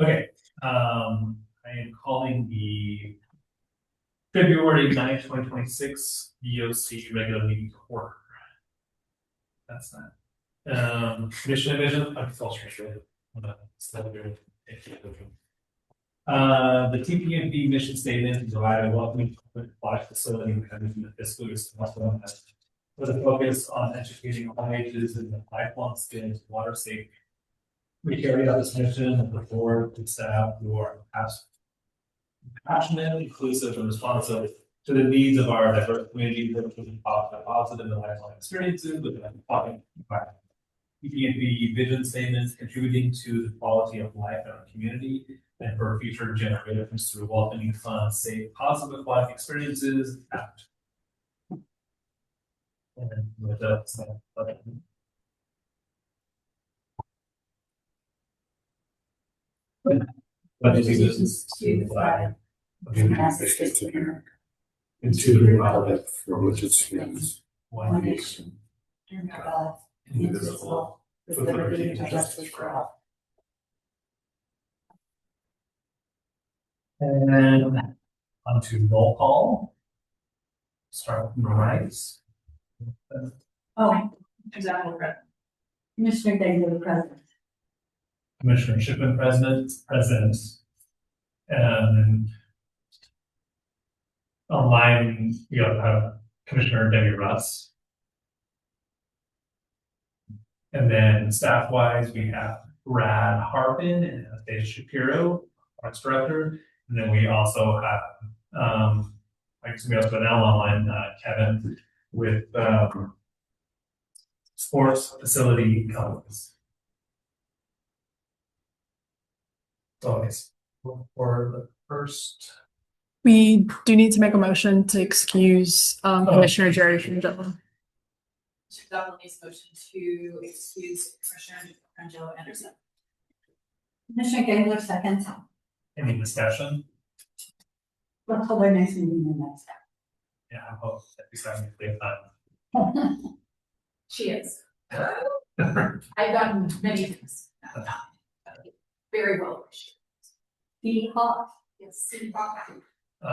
Okay. I am calling the February 9th, 2026 BoC regular meeting to order. That's that. Mission and vision. I'm still straight. The TPMP mission statement is provide a welcoming public facility in the fiscal year with a focus on educating all ages in the lifelong skills of water safety. We carry out this mission of the board and staff who are passionate, inclusive, and responsive to the needs of our diverse community, with positive and lifelong experiences with an environment. PPNB vision statements contributing to the quality of life in our community and for future generations through welcoming, fun, safe, positive life experiences. And with that, allegiance to the flag of the United States of America and to the republic for which it stands, one nation, under God, indivisible, with liberty and justice for all. And on to roll call. Start from the right. Example present. Commissioner Daly present. Commissioner Shipman present. And online we have Commissioner Debbie Russ. And then staff wise we have Brad Harpin and Anastasia Shapiro, Arts Director. And then we also have I guess we also have now online Kevin with sports facility companies. So for the first, we do need to make a motion to excuse Commissioner Jerry Frangillo. Mr. Douglas needs a motion to excuse Commissioner Frangillo Anderson. Commissioner Gangler second. any discussion? Let's hold our next meeting in next time. Yeah, I hope that we have a clear time. She is. I've gotten many things. Very well wished. Be hot. Yes, see hot.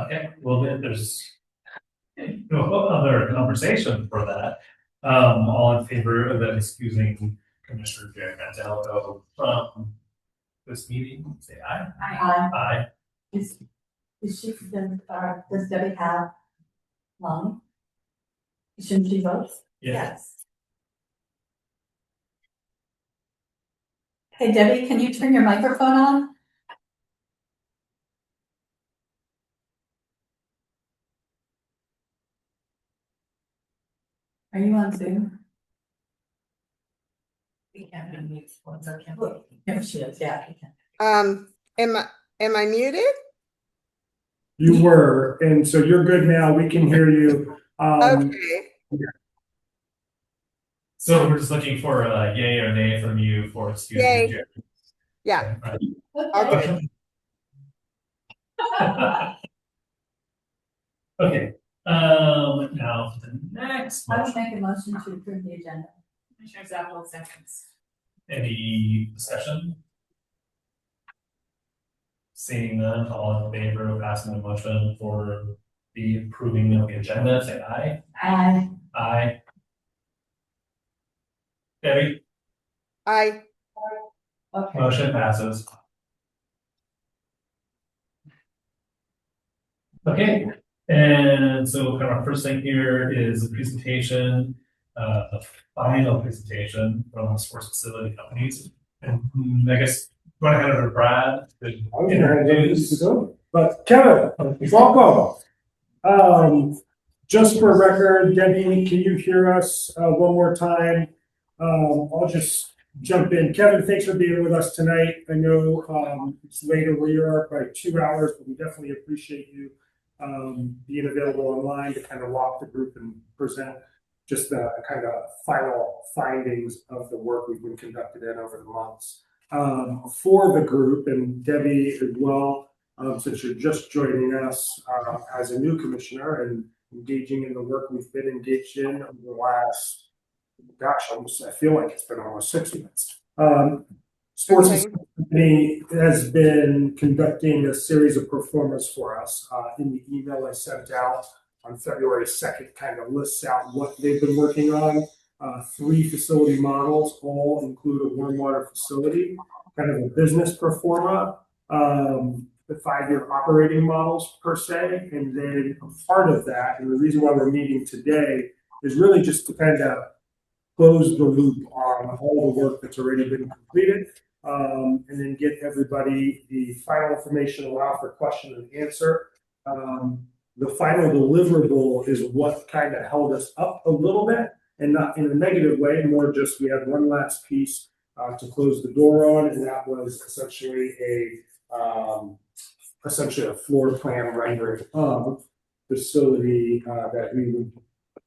Okay, well then there's no other conversation for that. All in favor of that excusing Commissioner Jerry Mantello from this meeting, say aye. Aye. Aye. Is she does Debbie have long? Shouldn't she vote? Yes. Hey Debbie, can you turn your microphone on? Are you on Zoom? We can't unmute once I can. There she is, yeah. Am I muted? You were, and so you're good now. We can hear you. Okay. So we're just looking for a yay or nay from you for excusing Yay. Jerry. Yeah. Okay. Okay. Now for the next I would motion. make a motion to approve the agenda. Commissioner Zapple seconds. Any discussion? Seeing none, all in favor of passing the motion for the approving of the agenda, say aye. Aye. Aye. Debbie, I Okay. motion passes. Okay, and so kind of our first thing here is a presentation, the final presentation from the sports facility companies. And I guess go ahead over to Brad. But Kevin, welcome. Just for record, Debbie, can you hear us one more time? I'll just jump in. Kevin, thanks for being with us tonight. I know it's later where you are by 2 hours, but we definitely appreciate you being available online to kind of walk the group and present just the kind of final findings of the work we've been conducted in over the months for the group. And Debbie as well, since you're just joining us as a new commissioner and engaging in the work we've been engaged in over the last gosh, I feel like it's been almost 6 months. Sports Okay. Company has been conducting a series of performers for us. In the email I sent out on February 2nd, kind of lists out what they've been working on. 3 facility models all include a warm water facility, kind of a business performa, the 5-year operating models per se, and then a part of that, and the reason why we're meeting today is really just to kind of close the loop on all the work that's already been completed, and then get everybody the final information, allow for question and answer. The final deliverable is what kind of held us up a little bit, and not in a negative way, more just we had one last piece to close the door on, and that was essentially a floor plan rendering of facility that we would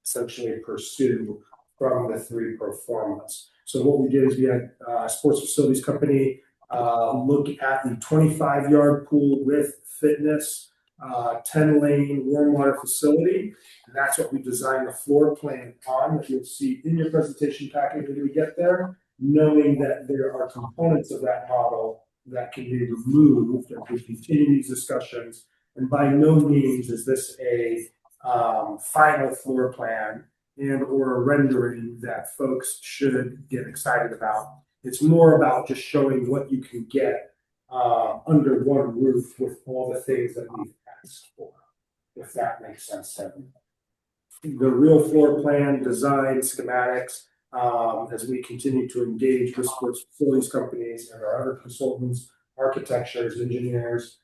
essentially pursue from the 3 performance. So what we did is we had Sports Facilities Company look at the 25-yard pool with fitness, 10-lane warm water facility. And that's what we designed the floor plan on that you'll see in your presentation package when we get there, knowing that there are components of that model that can be removed as we continue these discussions. And by no means is this a final floor plan and or a rendering that folks should get excited about. It's more about just showing what you can get under one roof with all the things that we've asked for, if that makes sense to everyone. The real floor plan, design, schematics, as we continue to engage with sports facilities companies and our other consultants, architectures, engineers,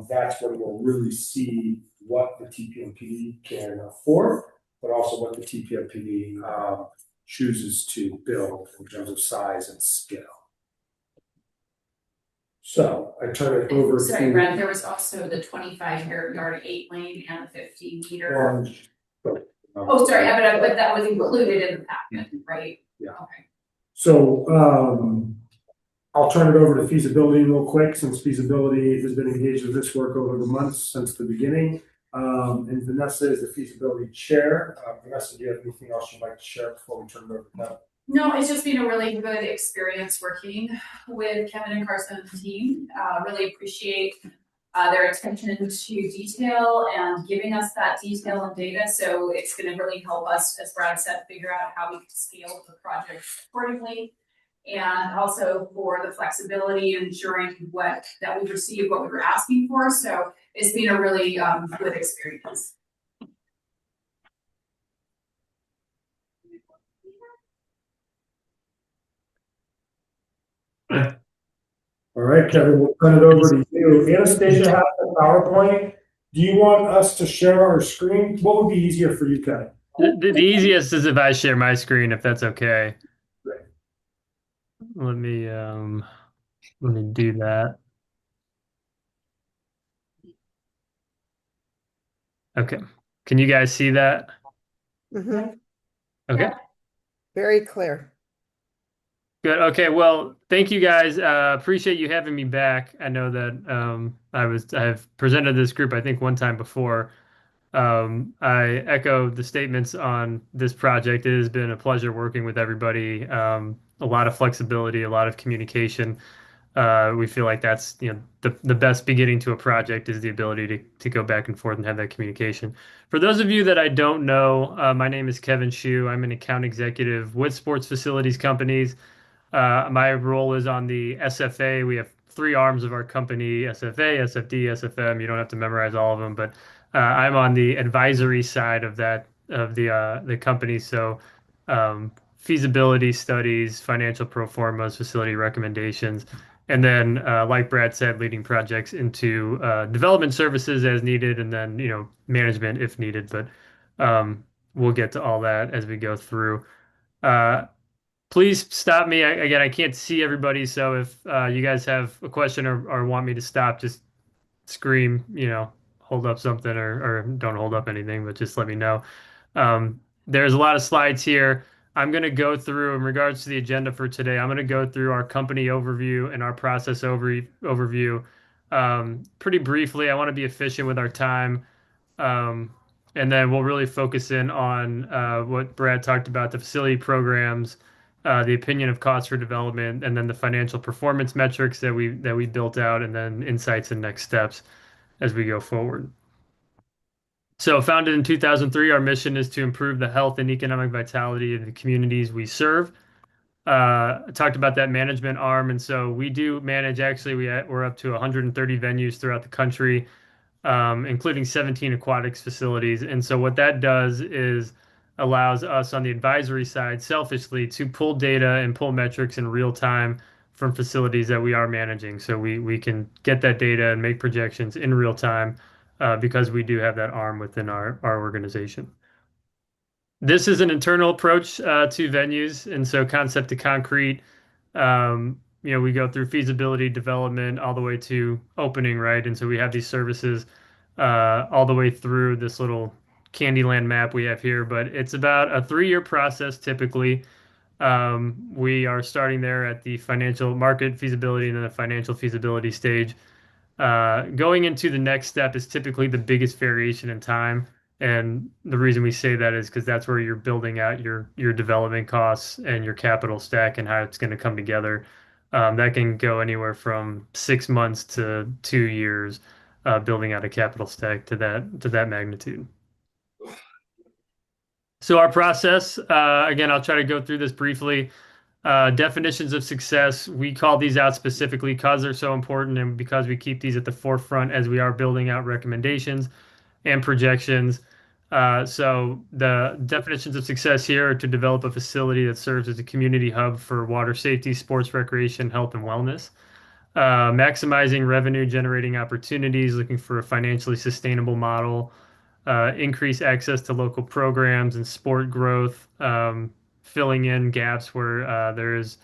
that's when we'll really see what the TPMP can afford, but also what the TPMP chooses to build in terms of size and scale. So I turn it over Sorry, to. Brad, there was also the 25-yard 8-lane and the 15-meter. Oh, sorry, but that was included in the packet, right? Yeah. Okay. So I'll turn it over to feasibility real quick, since feasibility has been engaged with this work over the months since the beginning. And Vanessa is the feasibility chair. Vanessa, do you have anything else you'd like to share before we turn it over to Kevin? No, it's just been a really good experience working with Kevin and Carson and the team. Really appreciate their attention to detail and giving us that detail and data. So it's going to really help us, as Brad said, figure out how we can scale the project accordingly. And also for the flexibility and ensuring that we received what we were asking for. So it's been a really good experience. All right, Kevin, we'll turn it over to you. Anastasia has the PowerPoint. Do you want us to share our screen? What would be easier for you, Kevin? The easiest is if I share my screen, if that's okay. Great. Let me do that. Okay. Can you guys see that? Mm-hmm. Okay. Yeah. Very clear. Good. Okay. Well, thank you guys. Appreciate you having me back. I know that I've presented this group, I think, one time before. I echo the statements on this project. It has been a pleasure working with everybody. A lot of flexibility, a lot of communication. We feel like that's the best beginning to a project is the ability to go back and forth and have that communication. For those of you that I don't know, my name is Kevin Shu. I'm an account executive with Sports Facilities Companies. My role is on the SFA. We have 3 arms of our company: SFA, SFD, SFM. You don't have to memorize all of them, but I'm on the advisory side of the company. So feasibility studies, financial pro formas, facility recommendations, and then like Brad said, leading projects into development services as needed, and then management if needed. But we'll get to all that as we go through. Please stop me. Again, I can't see everybody, so if you guys have a question or want me to stop, just scream, hold up something or don't hold up anything, but just let me know. There's a lot of slides here. I'm going to go through, in regards to the agenda for today, I'm going to go through our company overview and our process overview pretty briefly. I want to be efficient with our time. And then we'll really focus in on what Brad talked about, the facility programs, the opinion of cost for development, and then the financial performance metrics that we built out, and then insights and next steps as we go forward. So, founded in 2003, our mission is to improve the health and economic vitality of the communities we serve. I talked about that management arm, and so we do manage. Actually, we're up to 130 venues throughout the country, including 17 aquatics facilities. And so what that does is allows us on the advisory side, selfishly, to pull data and pull metrics in real time from facilities that we are managing. So we can get that data and make projections in real time because we do have that arm within our organization. This is an internal approach to venues, and so concept to concrete. We go through feasibility, development, all the way to opening, right? And so we have these services all the way through this little Candyland map we have here. But it's about a 3-year process typically. We are starting there at the financial market feasibility and then the financial feasibility stage. Going into the next step is typically the biggest variation in time. And the reason we say that is because that's where you're building out your development costs and your capital stack and how it's going to come together. That can go anywhere from 6 months to 2 years, building out a capital stack to that magnitude. So our process, again, I'll try to go through this briefly. Definitions of success, we call these out specifically because they're so important and because we keep these at the forefront as we are building out recommendations and projections. So the definitions of success here are to develop a facility that serves as a community hub for water safety, sports recreation, health, and wellness. Maximizing revenue generating opportunities, looking for a financially sustainable model. Increase access to local programs and sport growth, filling in gaps where there is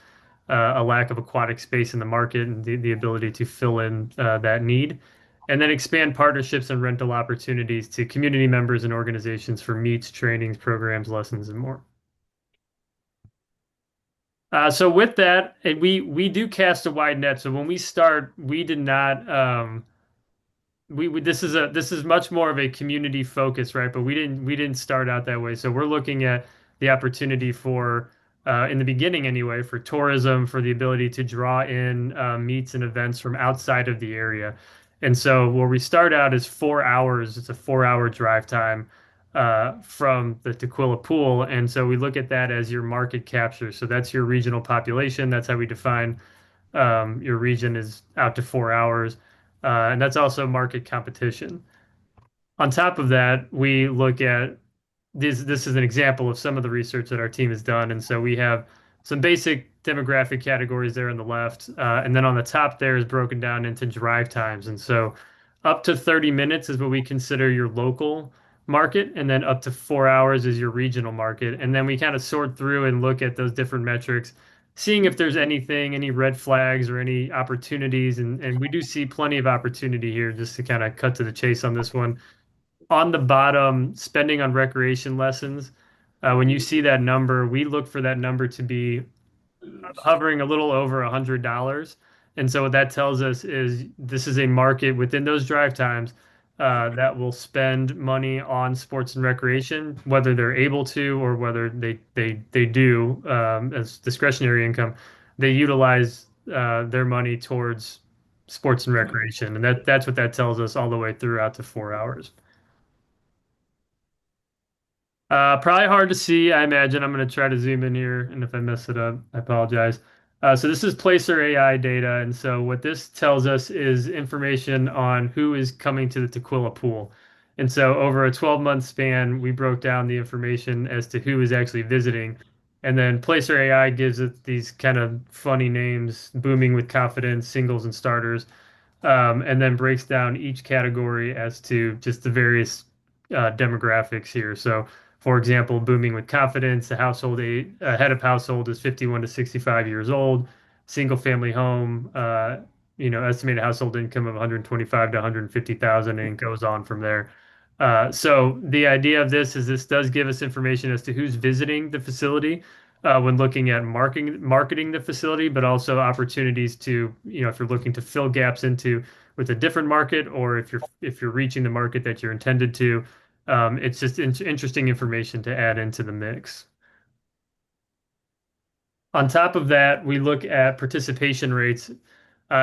a lack of aquatic space in the market and the ability to fill in that need. And then expand partnerships and rental opportunities to community members and organizations for meets, trainings, programs, lessons, and more. So with that, and we do cast a wide net. So when we start, we did not this is much more of a community focus, right? But we didn't start out that way. So we're looking at the opportunity for in the beginning anyway, for tourism, for the ability to draw in meets and events from outside of the area. And so where we start out is 4 hours. It's a 4-hour drive time from the Tequila pool. And so we look at that as your market capture. So that's your regional population. That's how we define your region is out to 4 hours. And that's also market competition. On top of that, we look at this is an example of some of the research that our team has done. And so we have some basic demographic categories there on the left. And then on the top there is broken down into drive times. And so up to 30 minutes is what we consider your local market. And then up to 4 hours is your regional market. And then we kind of sort through and look at those different metrics, seeing if there's any red flags or any opportunities. And we do see plenty of opportunity here, just to kind of cut to the chase on this one. On the bottom, spending on recreation lessons. When you see that number, we look for that number to be hovering a little over $100. And so what that tells us is this is a market within those drive times that will spend money on sports and recreation, whether they're able to or whether they do as discretionary income. They utilize their money towards sports and recreation, and that's what that tells us all the way throughout to 4 hours. Probably hard to see, I imagine. I'm going to try to zoom in here, and if I mess it up, I apologize. So this is Placer AI data, and so what this tells us is information on who is coming to the Tequila pool. And so over a 12-month span, we broke down the information as to who is actually visiting. And then Placer AI gives it these kind of funny names, booming with confidence, singles and starters, and then breaks down each category as to just the various demographics here. So for example, booming with confidence, head of household is 51 to 65 years old, single family home, estimated household income of 125 to 150,000, and it goes on from there. So the idea of this is this does give us information as to who's visiting the facility when looking at marketing the facility, but also opportunities to, if you're looking to fill gaps into with a different market, or if you're reaching the market that you're intended to, It's just interesting information to add into the mix. On top of that, we look at participation rates.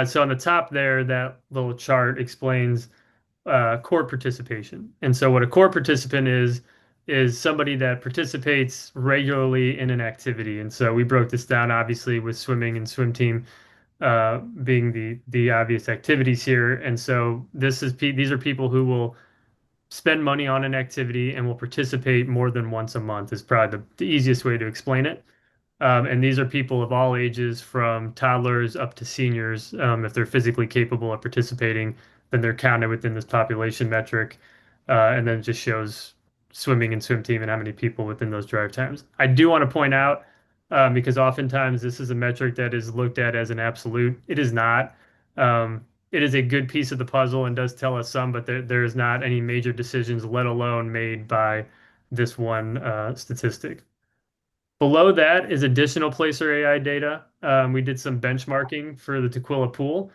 So on the top there, that little chart explains core participation. And so what a core participant is somebody that participates regularly in an activity. And so we broke this down obviously with swimming and swim team being the obvious activities here. And so these are people who will spend money on an activity and will participate more than once a month is probably the easiest way to explain it. And these are people of all ages, from toddlers up to seniors. If they're physically capable of participating, then they're counted within this population metric. And then it just shows swimming and swim team and how many people within those drive times. I do want to point out, because oftentimes this is a metric that is looked at as an absolute. It is not. It is a good piece of the puzzle and does tell us some, but there is not any major decisions, let alone made by this one statistic. Below that is additional Placer AI data. We did some benchmarking for the Tequila pool.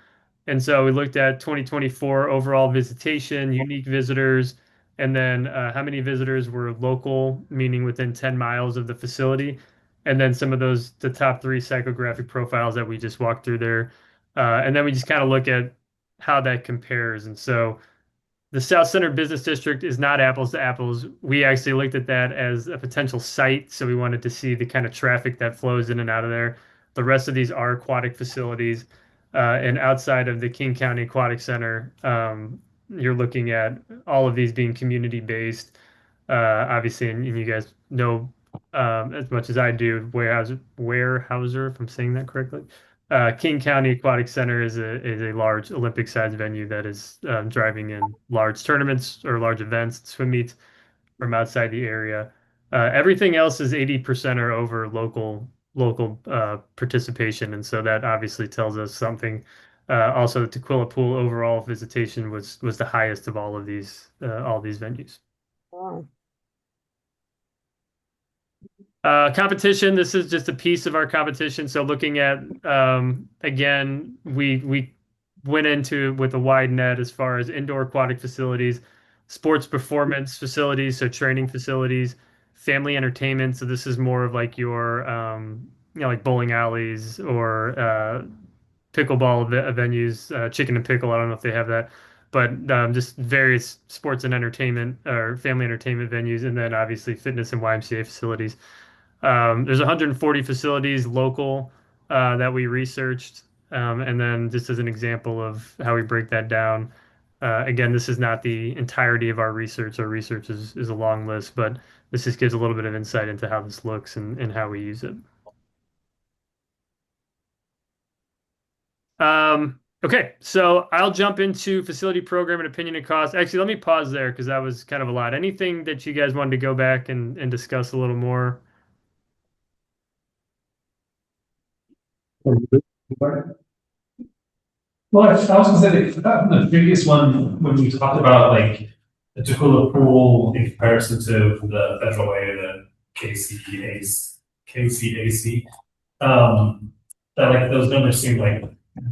And so we looked at 2024 overall visitation, unique visitors, and then how many visitors were local, meaning within 10 miles of the facility. And then some of the top three psychographic profiles that we just walked through there. And then we just kind of look at how that compares. And so the South Center Business District is not apples to apples. We actually looked at that as a potential site, so we wanted to see the kind of traffic that flows in and out of there. The rest of these are aquatic facilities, and outside of the King County Aquatic Center, you're looking at all of these being community-based. Obviously, and you guys know as much as I do, Weyerhaeuser, if I'm saying that correctly. King County Aquatic Center is a large Olympic-sized venue that is driving in large tournaments or large events, swim meets from outside the area. Everything else is 80% or over local participation, and so that obviously tells us something. Also, the Tequila Pool overall visitation was the highest of all these venues. Wow. Competition, this is just a piece of our competition. So looking at, again, we went into with a wide net as far as indoor aquatic facilities, sports performance facilities, so training facilities, family entertainment. So this is more of like your, like bowling alleys or pickleball venues, chicken and pickle. I don't know if they have that, but just various sports and entertainment or family entertainment venues, and then obviously fitness and YMCA facilities. There's 140 facilities local that we researched. And then just as an example of how we break that down, again, this is not the entirety of our research. Our research is a long list, but this just gives a little bit of insight into how this looks and how we use it. Okay, so I'll jump into facility program and opinion and cost. Actually, let me pause there because that was kind of a lot. Anything that you guys wanted to go back and discuss a little more? Well, I was gonna say that the previous one, when we talked about like the Tequila pool in comparison to the federal way, the KCAC, that like those numbers seem like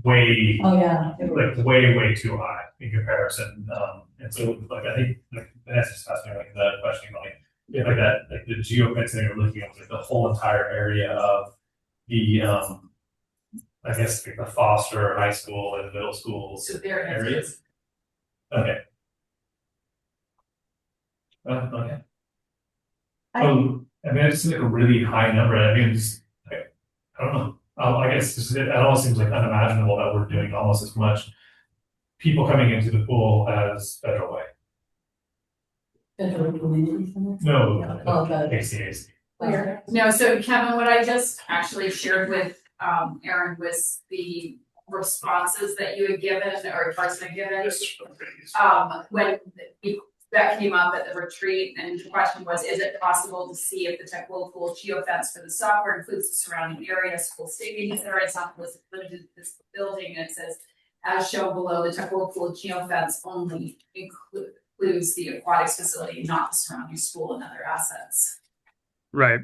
way, Oh, yeah. like way too high in comparison. And so like I think like that's just asking like the question like if like that like the geofencing you're looking at like the whole entire area of the I guess like the Foster High School and middle school So there it areas. is. Okay. Okay. I mean, it's like a really high number. I mean, it's like, I don't know. I guess it almost seems like unimaginable that we're doing almost as much people coming into the pool as Federal Way. Federal Community Center? No, Oh, KCAC. No, so Kevin, what I just actually shared with Aaron was the responses that you had given or Carson had given. When that came up at the retreat, and the question was, is it possible to see if the Tequila Pool geofence for the software includes the surrounding area, school stadium, etc. It's not limited to this building, and it says, as shown below, the Tequila Pool geofence only includes the aquatics facility, not the surrounding school and other assets. Right.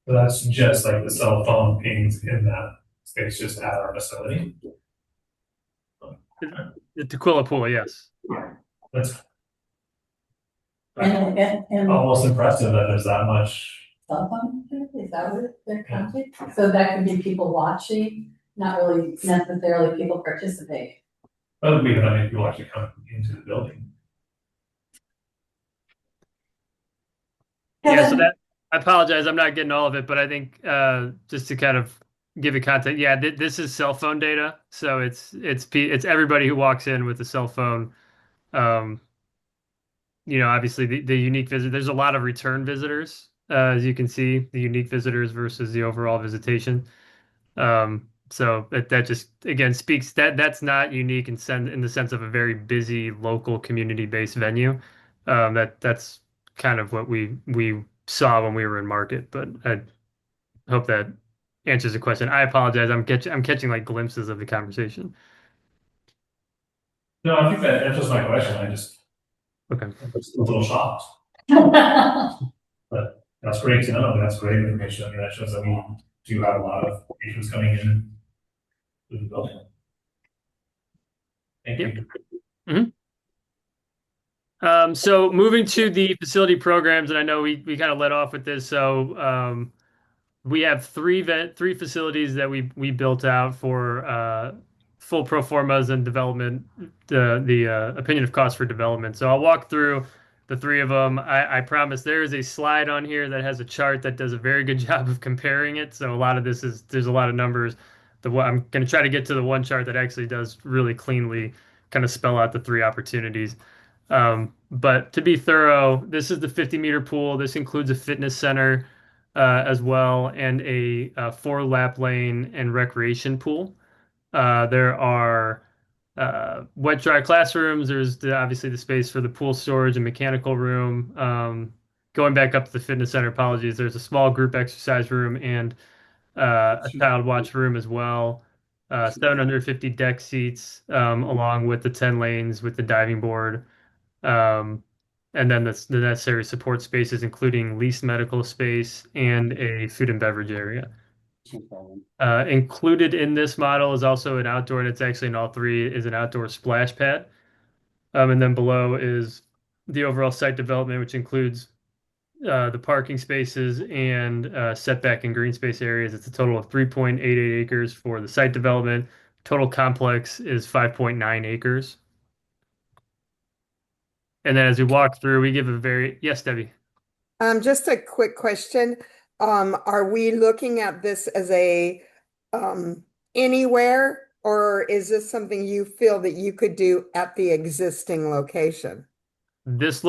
So that's just like the cell phone pings in that space, just at our facility. The Tequila Pool, yes. That's And Almost impressive that there's that much. cell phone, is that what they're counting? So that could be people watching, not really necessarily people participating. That would be that many people actually come into the building. Yeah, so Kevin? that I apologize, I'm not getting all of it, but I think just to kind of give it context, yeah, this is cell phone data, so it's everybody who walks in with a cell phone. Um, obviously the unique visit. There's a lot of return visitors, as you can see, the unique visitors versus the overall visitation. So that just again speaks that's not unique in the sense of a very busy local community based venue. That's kind of what we saw when we were in market. But I hope that answers the question. I apologize. I'm catching like glimpses of the conversation. No, I think that answers my question. Okay. I was a little shocked, but that's great to know. That's great information. I mean, that shows that we do have a lot of patrons coming in to the building. Thank you. So moving to the facility programs, and I know we kind of led off with this. So we have three facilities that we built out for full pro formas and development, the opinion of cost for development. So I'll walk through the three of them. I promise there is a slide on here that has a chart that does a very good job of comparing it. So a lot of this is there's a lot of numbers. I'm going to try to get to the one chart that actually does really cleanly kind of spell out the three opportunities. But to be thorough, this is the 50-meter pool. This includes a fitness center as well, and a four lap lane and recreation pool. There are wet dry classrooms. There's obviously the space for the pool storage and mechanical room. Going back up to the fitness center, apologies. There's a small group exercise room and a child watch room as well. 750 deck seats, along with the 10 lanes with the diving board. Um, and then the necessary support spaces, including leased medical space and a food and beverage area. Included in this model is also an outdoor, and it's actually in all three, is an outdoor splash pad. And then below is the overall site development, which includes the parking spaces and setback and green space areas. It's a total of 3.88 acres for the site development. Total complex is 5.9 acres. And then as we walk through, we give a very, yes, Debbie. Just a quick question. Are we looking at this as a anywhere, or is this something you feel that you could do at the existing location? This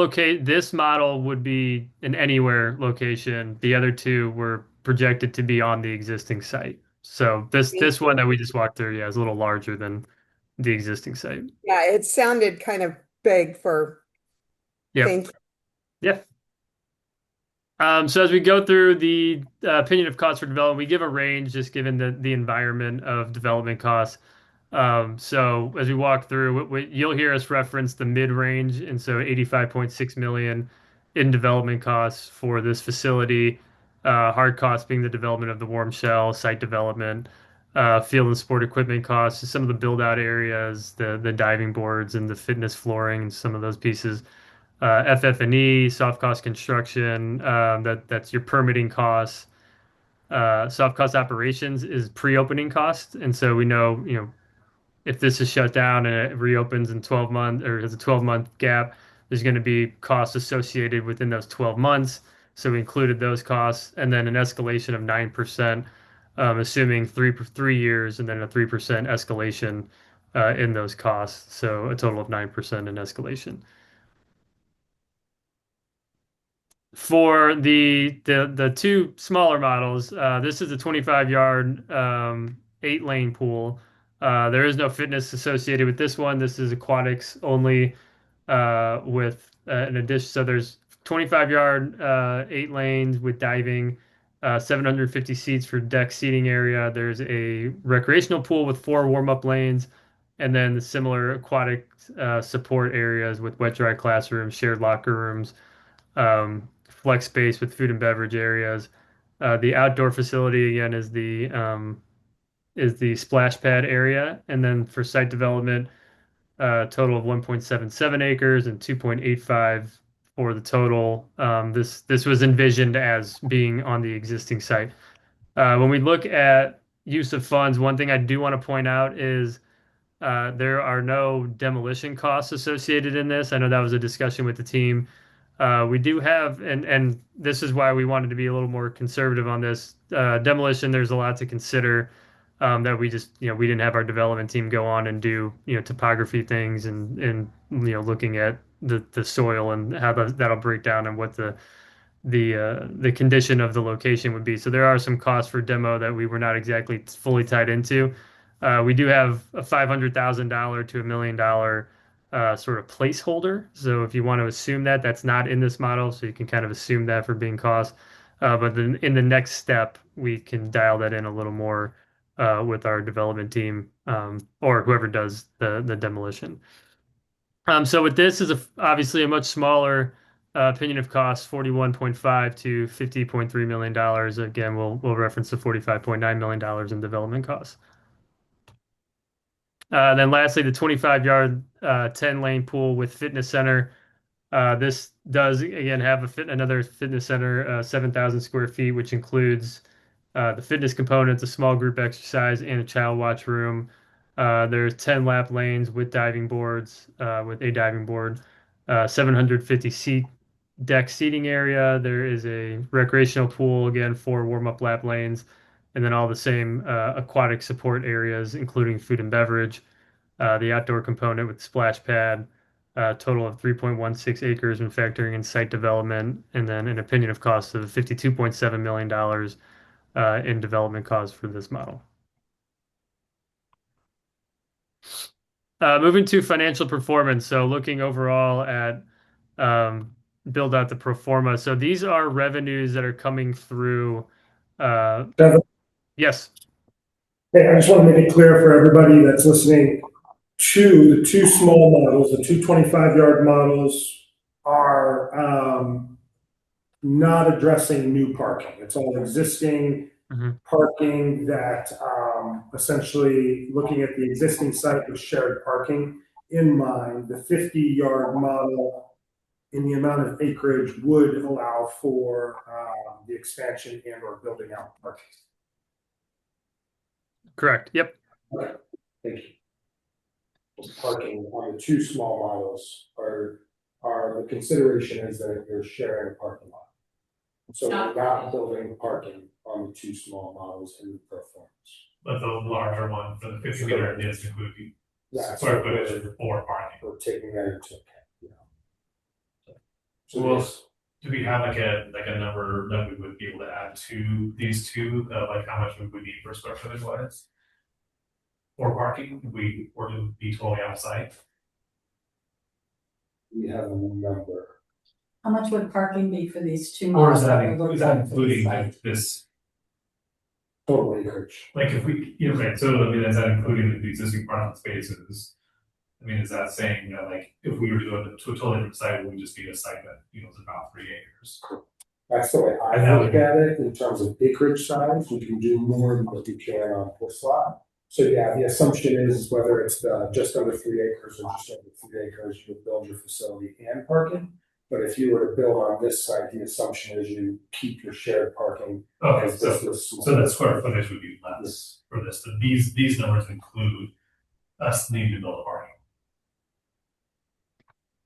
model would be an anywhere location. The other two were projected to be on the existing site. So this one that we just walked through, yeah, is a little larger than the existing site. Yeah, it sounded kind of big for, Yep. thank you. Yeah. So as we go through the opinion of cost for development, we give a range just given the environment of development costs. So as we walk through, you'll hear us reference the mid-range, and so 85.6 million in development costs for this facility. Hard costs being the development of the warm shell, site development, field and sport equipment costs, some of the build-out areas, the diving boards and the fitness flooring, and some of those pieces. FF&E, soft cost construction, that's your permitting costs. Soft cost operations is pre-opening cost, and so we know, if this is shut down and it reopens in 12 months or has a 12-month gap, there's going to be costs associated within those 12 months. So we included those costs, and then an escalation of 9%, assuming 3 years, and then a 3% escalation in those costs. So a total of 9% in escalation. For the two smaller models, this is a 25-yard 8-lane pool. There is no fitness associated with this one. This is aquatics only, with an addition. So there's 25-yard 8 lanes with diving, 750 seats for deck seating area. There's a recreational pool with 4 warm-up lanes, and then the similar aquatic support areas with wet dry classrooms, shared locker rooms, flex space with food and beverage areas. The outdoor facility again is the splash pad area, and then for site development, total of 1.77 acres and 2.85 for the total. This was envisioned as being on the existing site. When we look at use of funds, one thing I do want to point out is there are no demolition costs associated in this. I know that was a discussion with the team. We do have, and this is why we wanted to be a little more conservative on this. Demolition, there's a lot to consider that we just, we didn't have our development team go on and do, topography things and looking at the soil and how that'll break down and what the condition of the location would be. So there are some costs for demo that we were not exactly fully tied into. We do have a $500,000 to $1 million sort of placeholder. So if you want to assume that, that's not in this model, so you can kind of assume that for being cost. But then in the next step, we can dial that in a little more with our development team or whoever does the demolition. So with this is obviously a much smaller opinion of cost, 41.5 to $50.3 million. Again, we'll reference the $45.9 million in development costs. Then lastly, the 25-yard 10-lane pool with fitness center. This does again have another fitness center, 7,000 square feet, which includes the fitness components, a small group exercise, and a child watch room. There's 10 lap lanes with diving boards, with a diving board, 750 seat deck seating area. There is a recreational pool, again, 4 warm-up lap lanes, and then all the same aquatic support areas, including food and beverage. The outdoor component with splash pad, total of 3.16 acres when factoring in site development, and then an opinion of cost of $52.7 million in development costs for this model. Moving to financial performance. So looking overall at build out the pro forma. So these are revenues that are coming through. Devin, Yes. hey, I just want to make it clear for everybody that's listening. The two small models, the two 25-yard models are not addressing new parking. It's all existing Mhm. parking that essentially looking at the existing site with shared parking in mind. The 50-yard model in the amount of acreage would allow for the expansion and or building out parking. Correct. Yep. Okay, thank you. Parking on the two small models are the consideration is that you're sharing a parking lot. So we're not building parking on the two small models in the performance. But the larger one for the 50-meter is including Yeah, square footage for parking. we're taking that into account, you know. So Well, this, do we have like a number that we would be able to add to these two, like how much would we need per square footage wise? For parking, if we were to be totally outside. we have a number. How much would parking be for these two Or models? is that, we're looking is that at for this including site? like this, Total acreage. like if we, okay, so I mean, is that including the existing parking spaces? I mean, is that saying that like, if we were to go to a totally different site, we would just be a site that, is about 3 acres? That's the way I look at it in terms of acreage size. We can do more than what we can on this lot. So yeah, the assumption is whether it's just under 3 acres or just under 3 acres, you would build your facility and parking. But if you were to build on this site, the assumption is you keep your shared parking. Okay, as this was small. so the square footage would be less for this, but these numbers include us needing to build a parking.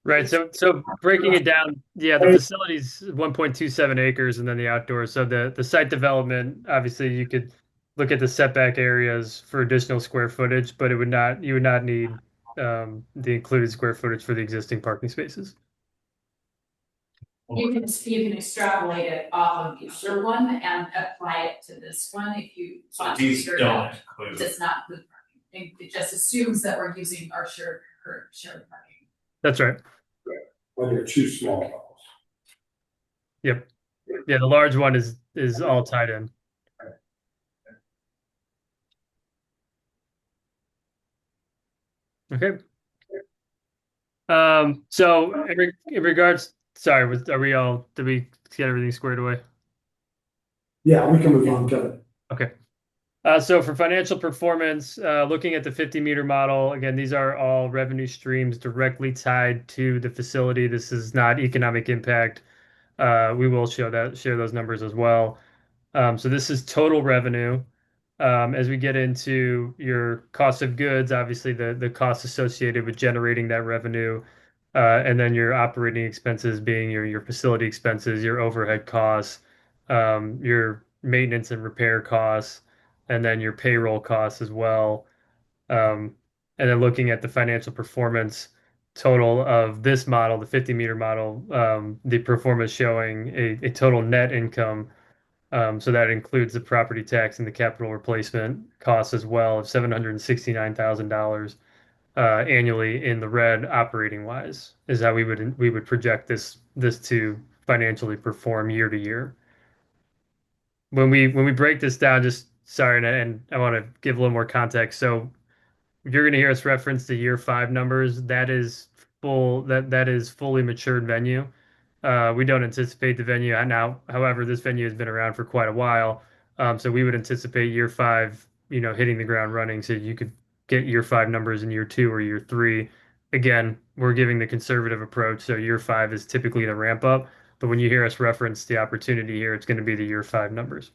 Right. So breaking it down, yeah, the facility's 1.27 acres and then the outdoors. So the site development, obviously you could look at the setback areas for additional square footage, but you would not need the included square footage for the existing parking spaces. You can extrapolate it off of the other one and apply it to this one if you want to These figure it out. don't It include. does not include parking. It just assumes that we're using our shared parking. That's right. When you're too small. Yep. Yeah, the large one is all tied in. Okay. So in regards, sorry, did we get everything squared away? Yeah, we can move on, Kevin. Okay. So for financial performance, looking at the 50-meter model, again, these are all revenue streams directly tied to the facility. This is not economic impact. We will share those numbers as well. So this is total revenue. As we get into your cost of goods, obviously the costs associated with generating that revenue, and then your operating expenses being your facility expenses, your overhead costs, your maintenance and repair costs, and then your payroll costs as well. Um, and then looking at the financial performance total of this model, the 50-meter model, the performance showing a total net income, so that includes the property tax and the capital replacement costs as well of $769,000 annually in the red operating wise is how we would project this to financially perform year to year. When we break this down, just sorry, and I want to give a little more context. So you're going to hear us reference the year five numbers. That is fully matured venue. We don't anticipate the venue now. However, this venue has been around for quite a while, so we would anticipate year five, hitting the ground running. So you could get year five numbers in year two or year three. Again, we're giving the conservative approach, so year five is typically the ramp up. But when you hear us reference the opportunity here, it's going to be the year five numbers.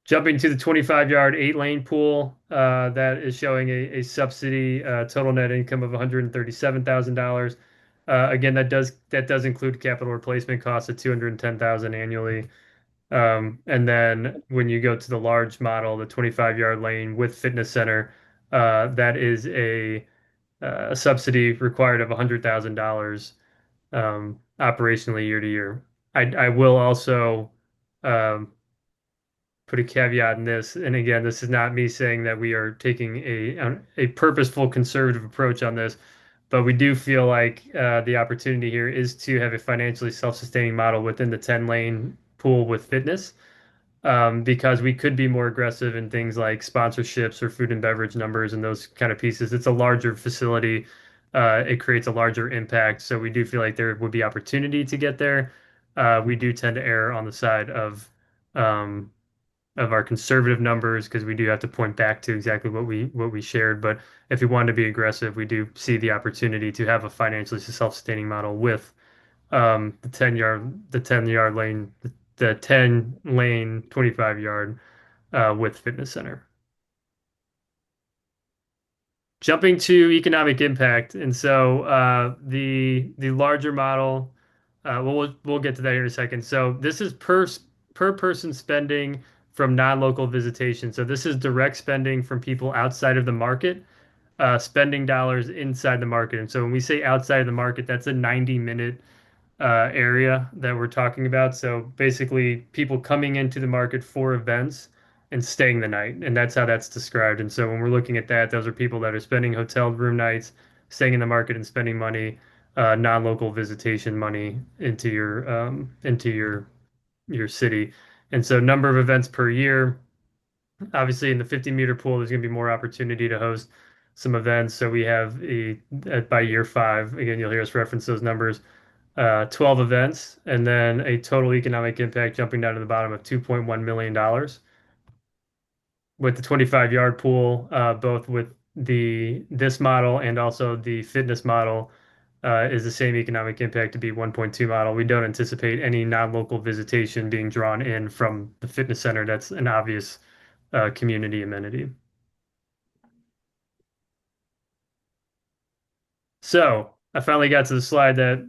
Jumping to the 25-yard, 8-lane pool, that is showing a subsidy total net income of $137,000. Again, that does include capital replacement costs of $210,000 annually. And then when you go to the large model, the 25-yard lane with fitness center, that is a subsidy required of $100,000 operationally year to year. I will also um, put a caveat in this, and again, this is not me saying that we are taking a purposeful conservative approach on this, but we do feel like the opportunity here is to have a financially self-sustaining model within the 10-lane pool with fitness, because we could be more aggressive in things like sponsorships or food and beverage numbers and those kind of pieces. It's a larger facility. It creates a larger impact. So we do feel like there would be opportunity to get there. We do tend to err on the side um, of our conservative numbers because we do have to point back to exactly what we shared. But if we want to be aggressive, we do see the opportunity to have a financially self-sustaining model with the 10 yard lane, the 10 lane, 25-yard with fitness center. Jumping to economic impact, and so the larger model, we'll get to that here in a second. So this is per person spending from non-local visitation. So this is direct spending from people outside of the market, spending dollars inside the market. And so when we say outside of the market, that's a 90-minute area that we're talking about. So basically, people coming into the market for events and staying the night, and that's how that's described. And so when we're looking at that, those are people that are spending hotel room nights, staying in the market and spending money, non-local visitation money into your city. And so number of events per year. Obviously, in the 50-meter pool, there's going to be more opportunity to host some events. So we have by year five, again, you'll hear us reference those numbers, 12 events, and then a total economic impact jumping down to the bottom of $2.1 million with the 25-yard pool, both with this model and also the fitness model, is the same economic impact to be 1.2 model. We don't anticipate any non-local visitation being drawn in from the fitness center. That's an obvious community amenity. So I finally got to the slide that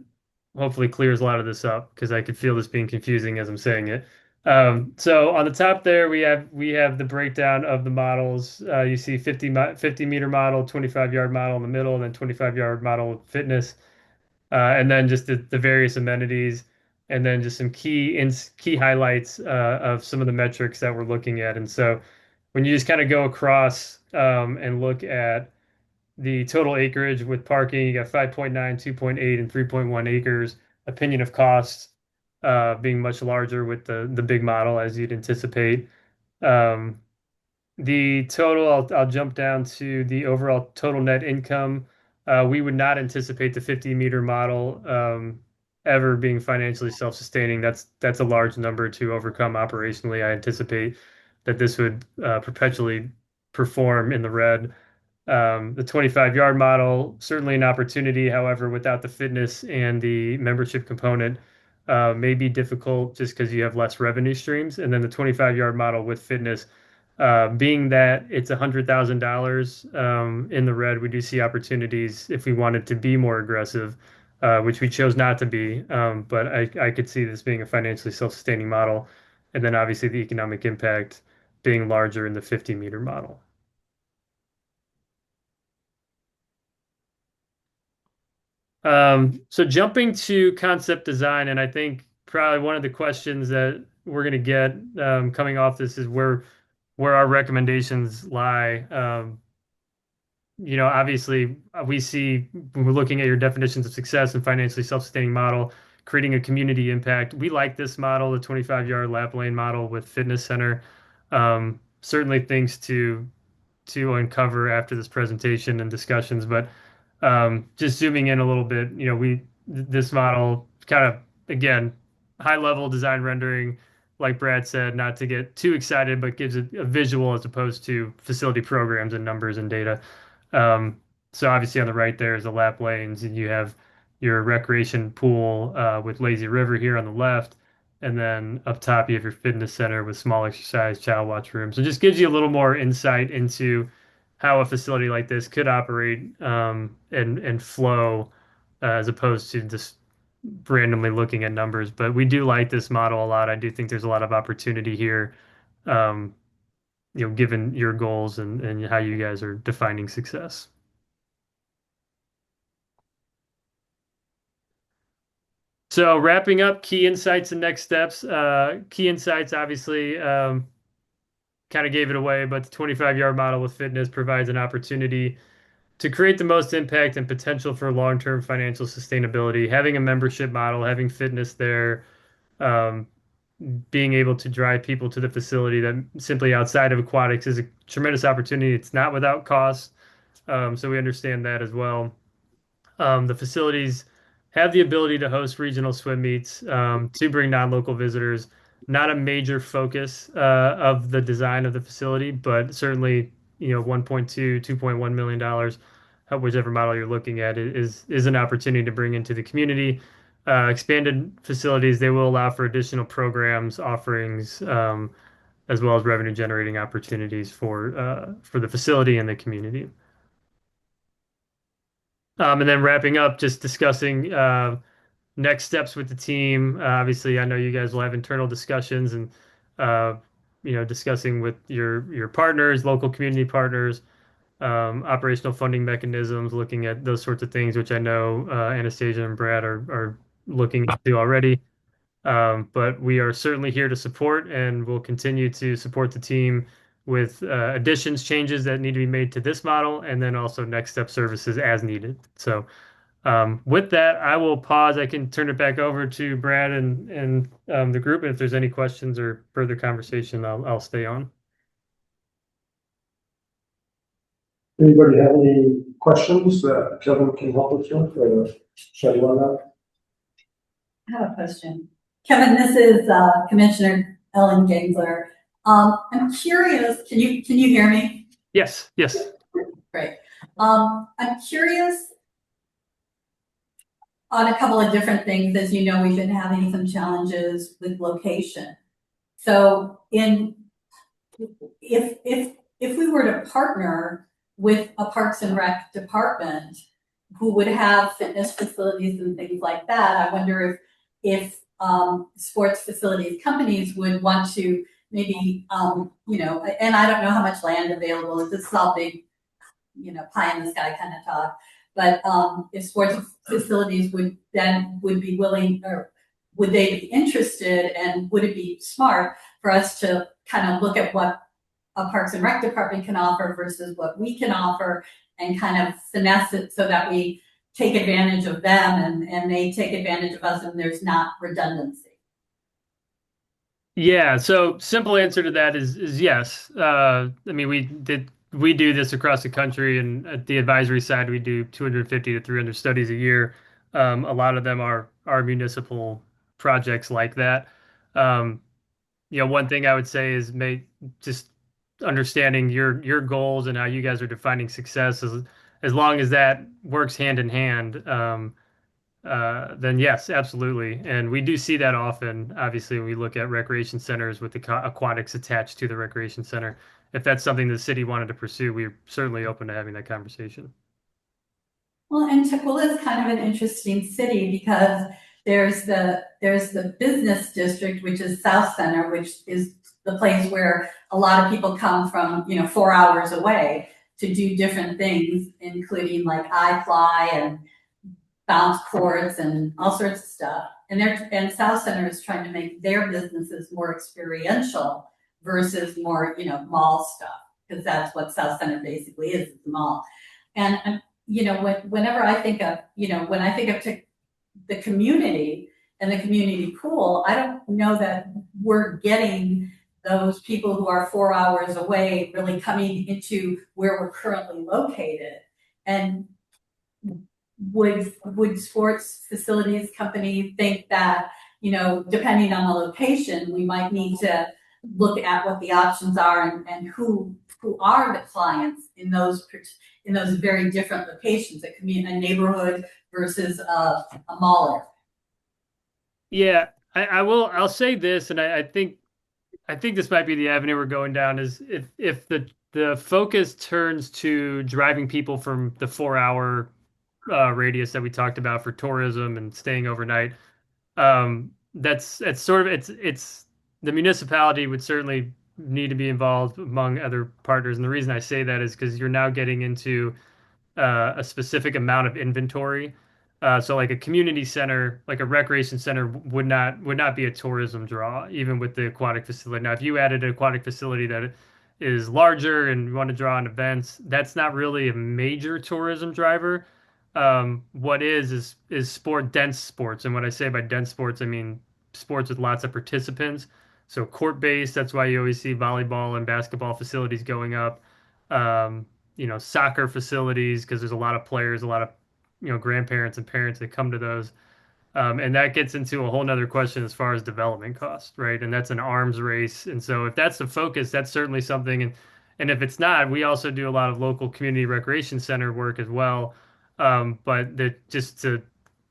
hopefully clears a lot of this up because I could feel this being confusing as I'm saying it. So on the top there, we have the breakdown of the models. You see 50-meter model, 25-yard model in the middle, and then 25-yard model fitness, and then just the various amenities, and then just some key highlights of some of the metrics that we're looking at. And so when you just kind of go across and look at the total acreage with parking, you got 5.9, 2.8, and 3.1 acres. Opinion of cost being much larger with the big model as you'd anticipate. Um, the total, I'll jump down to the overall total net income. We would not anticipate the 50-meter model ever being financially self-sustaining. That's a large number to overcome operationally. I anticipate that this would perpetually perform in the red. The 25-yard model, certainly an opportunity. However, without the fitness and the membership component, may be difficult just because you have less revenue streams. And then the 25-yard model with fitness, being that it's $100,000 in the red, we do see opportunities if we wanted to be more aggressive, which we chose not to be. But I could see this being a financially self-sustaining model. And then obviously the economic impact being larger in the 50-meter model. So jumping to concept design, and I think probably one of the questions that we're going to get coming off this is where our recommendations lie. Obviously, we see when we're looking at your definitions of success and financially self-sustaining model, creating a community impact. We like this model, the 25-yard lap lane model with fitness center. Certainly things to uncover after this presentation and discussions, but just zooming in a little bit, this model kind of, again, high level design rendering, like Brad said, not to get too excited, but gives a visual as opposed to facility programs and numbers and data. So obviously on the right there is the lap lanes, and you have your recreation pool with lazy river here on the left. And then up top, you have your fitness center with small exercise, child watch room. So it just gives you a little more insight into how a facility like this could operate and flow as opposed to just randomly looking at numbers. But we do like this model a lot. I do think there's a lot of opportunity here, um, given your goals and how you guys are defining success. So wrapping up key insights and next steps. Key insights, obviously, kind of gave it away, but the 25-yard model with fitness provides an opportunity to create the most impact and potential for long-term financial sustainability. Having a membership model, having fitness there, um, being able to drive people to the facility that simply outside of aquatics is a tremendous opportunity. It's not without cost. So we understand that as well. The facilities have the ability to host regional swim meets to bring non-local visitors. Not a major focus of the design of the facility, but certainly, 1.2, $2.1 million, whichever model you're looking at, is an opportunity to bring into the community. Expanded facilities, they will allow for additional programs, offerings, as well as revenue generating opportunities for the facility and the community. And then wrapping up, just discussing next steps with the team. Obviously, I know you guys will have internal discussions and discussing with your partners, local community partners, operational funding mechanisms, looking at those sorts of things, which I know Anastasia and Brad are looking into already. But we are certainly here to support, and we'll continue to support the team with additions, changes that need to be made to this model, and then also next step services as needed. So with that, I will pause. I can turn it back over to Brad and the group. And if there's any questions or further conversation, I'll stay on. Anybody have any questions that Kevin can help us with or shed light on? I have a question. Kevin, this is Commissioner Ellen Gensler. I'm curious, can you hear me? Yes. Great. I'm curious on a couple of different things. As you know, we've been having some challenges with location. So if we were to partner with a Parks and Rec department who would have fitness facilities and things like that, I wonder if sports facilities companies would want to maybe, and I don't know how much land available is. This is all big, pie in the sky kind of talk. But if sports facilities would be willing, or would they be interested, and would it be smart for us to kind of look at what a Parks and Rec department can offer versus what we can offer, and kind of finesse it so that we take advantage of them and they take advantage of us, and there's not redundancy? Yeah. So simple answer to that is yes. I mean, we do this across the country, and at the advisory side, we do 250 to 300 studies a year. A lot of them are municipal projects like that. One thing I would say is just understanding your goals and how you guys are defining success, as long as that works hand in hand, then yes, absolutely. And we do see that often. Obviously, when we look at recreation centers with the aquatics attached to the recreation center, if that's something the city wanted to pursue, we're certainly open to having that conversation. Well, and Tukwila is kind of an interesting city because there's the business district, which is South Center, which is the place where a lot of people come from, 4 hours away to do different things, including like iFly and bounce courts and all sorts of stuff. And South Center is trying to make their businesses more experiential versus more, mall stuff, because that's what South Center basically is, it's a mall. And whenever I think of, when I think of the community and the community pool, I don't know that we're getting those people who are 4 hours away really coming into where we're currently located. And would sports facilities company think that, depending on the location, we might need to look at what the options are and who are the clients in those very different locations, a neighborhood versus a mall. Yeah, I'll say this, and I think this might be the avenue we're going down, is if the focus turns to driving people from the 4 hour radius that we talked about for tourism and staying overnight, that's sort of it's the municipality would certainly need to be involved among other partners. And the reason I say that is because you're now getting into a specific amount of inventory. So like a community center, like a recreation center would not be a tourism draw, even with the aquatic facility. Now, if you added an aquatic facility that is larger and you want to draw on events, that's not really a major tourism driver. What is dense sports. And what I say by dense sports, I mean sports with lots of participants. So court-based, that's why you always see volleyball and basketball facilities going up. Soccer facilities, because there's a lot of players, a lot of, grandparents and parents that come to those. And that gets into a whole nother question as far as development cost, right? And that's an arms race. And so if that's the focus, that's certainly something. And if it's not, we also do a lot of local community recreation center work as well. But just to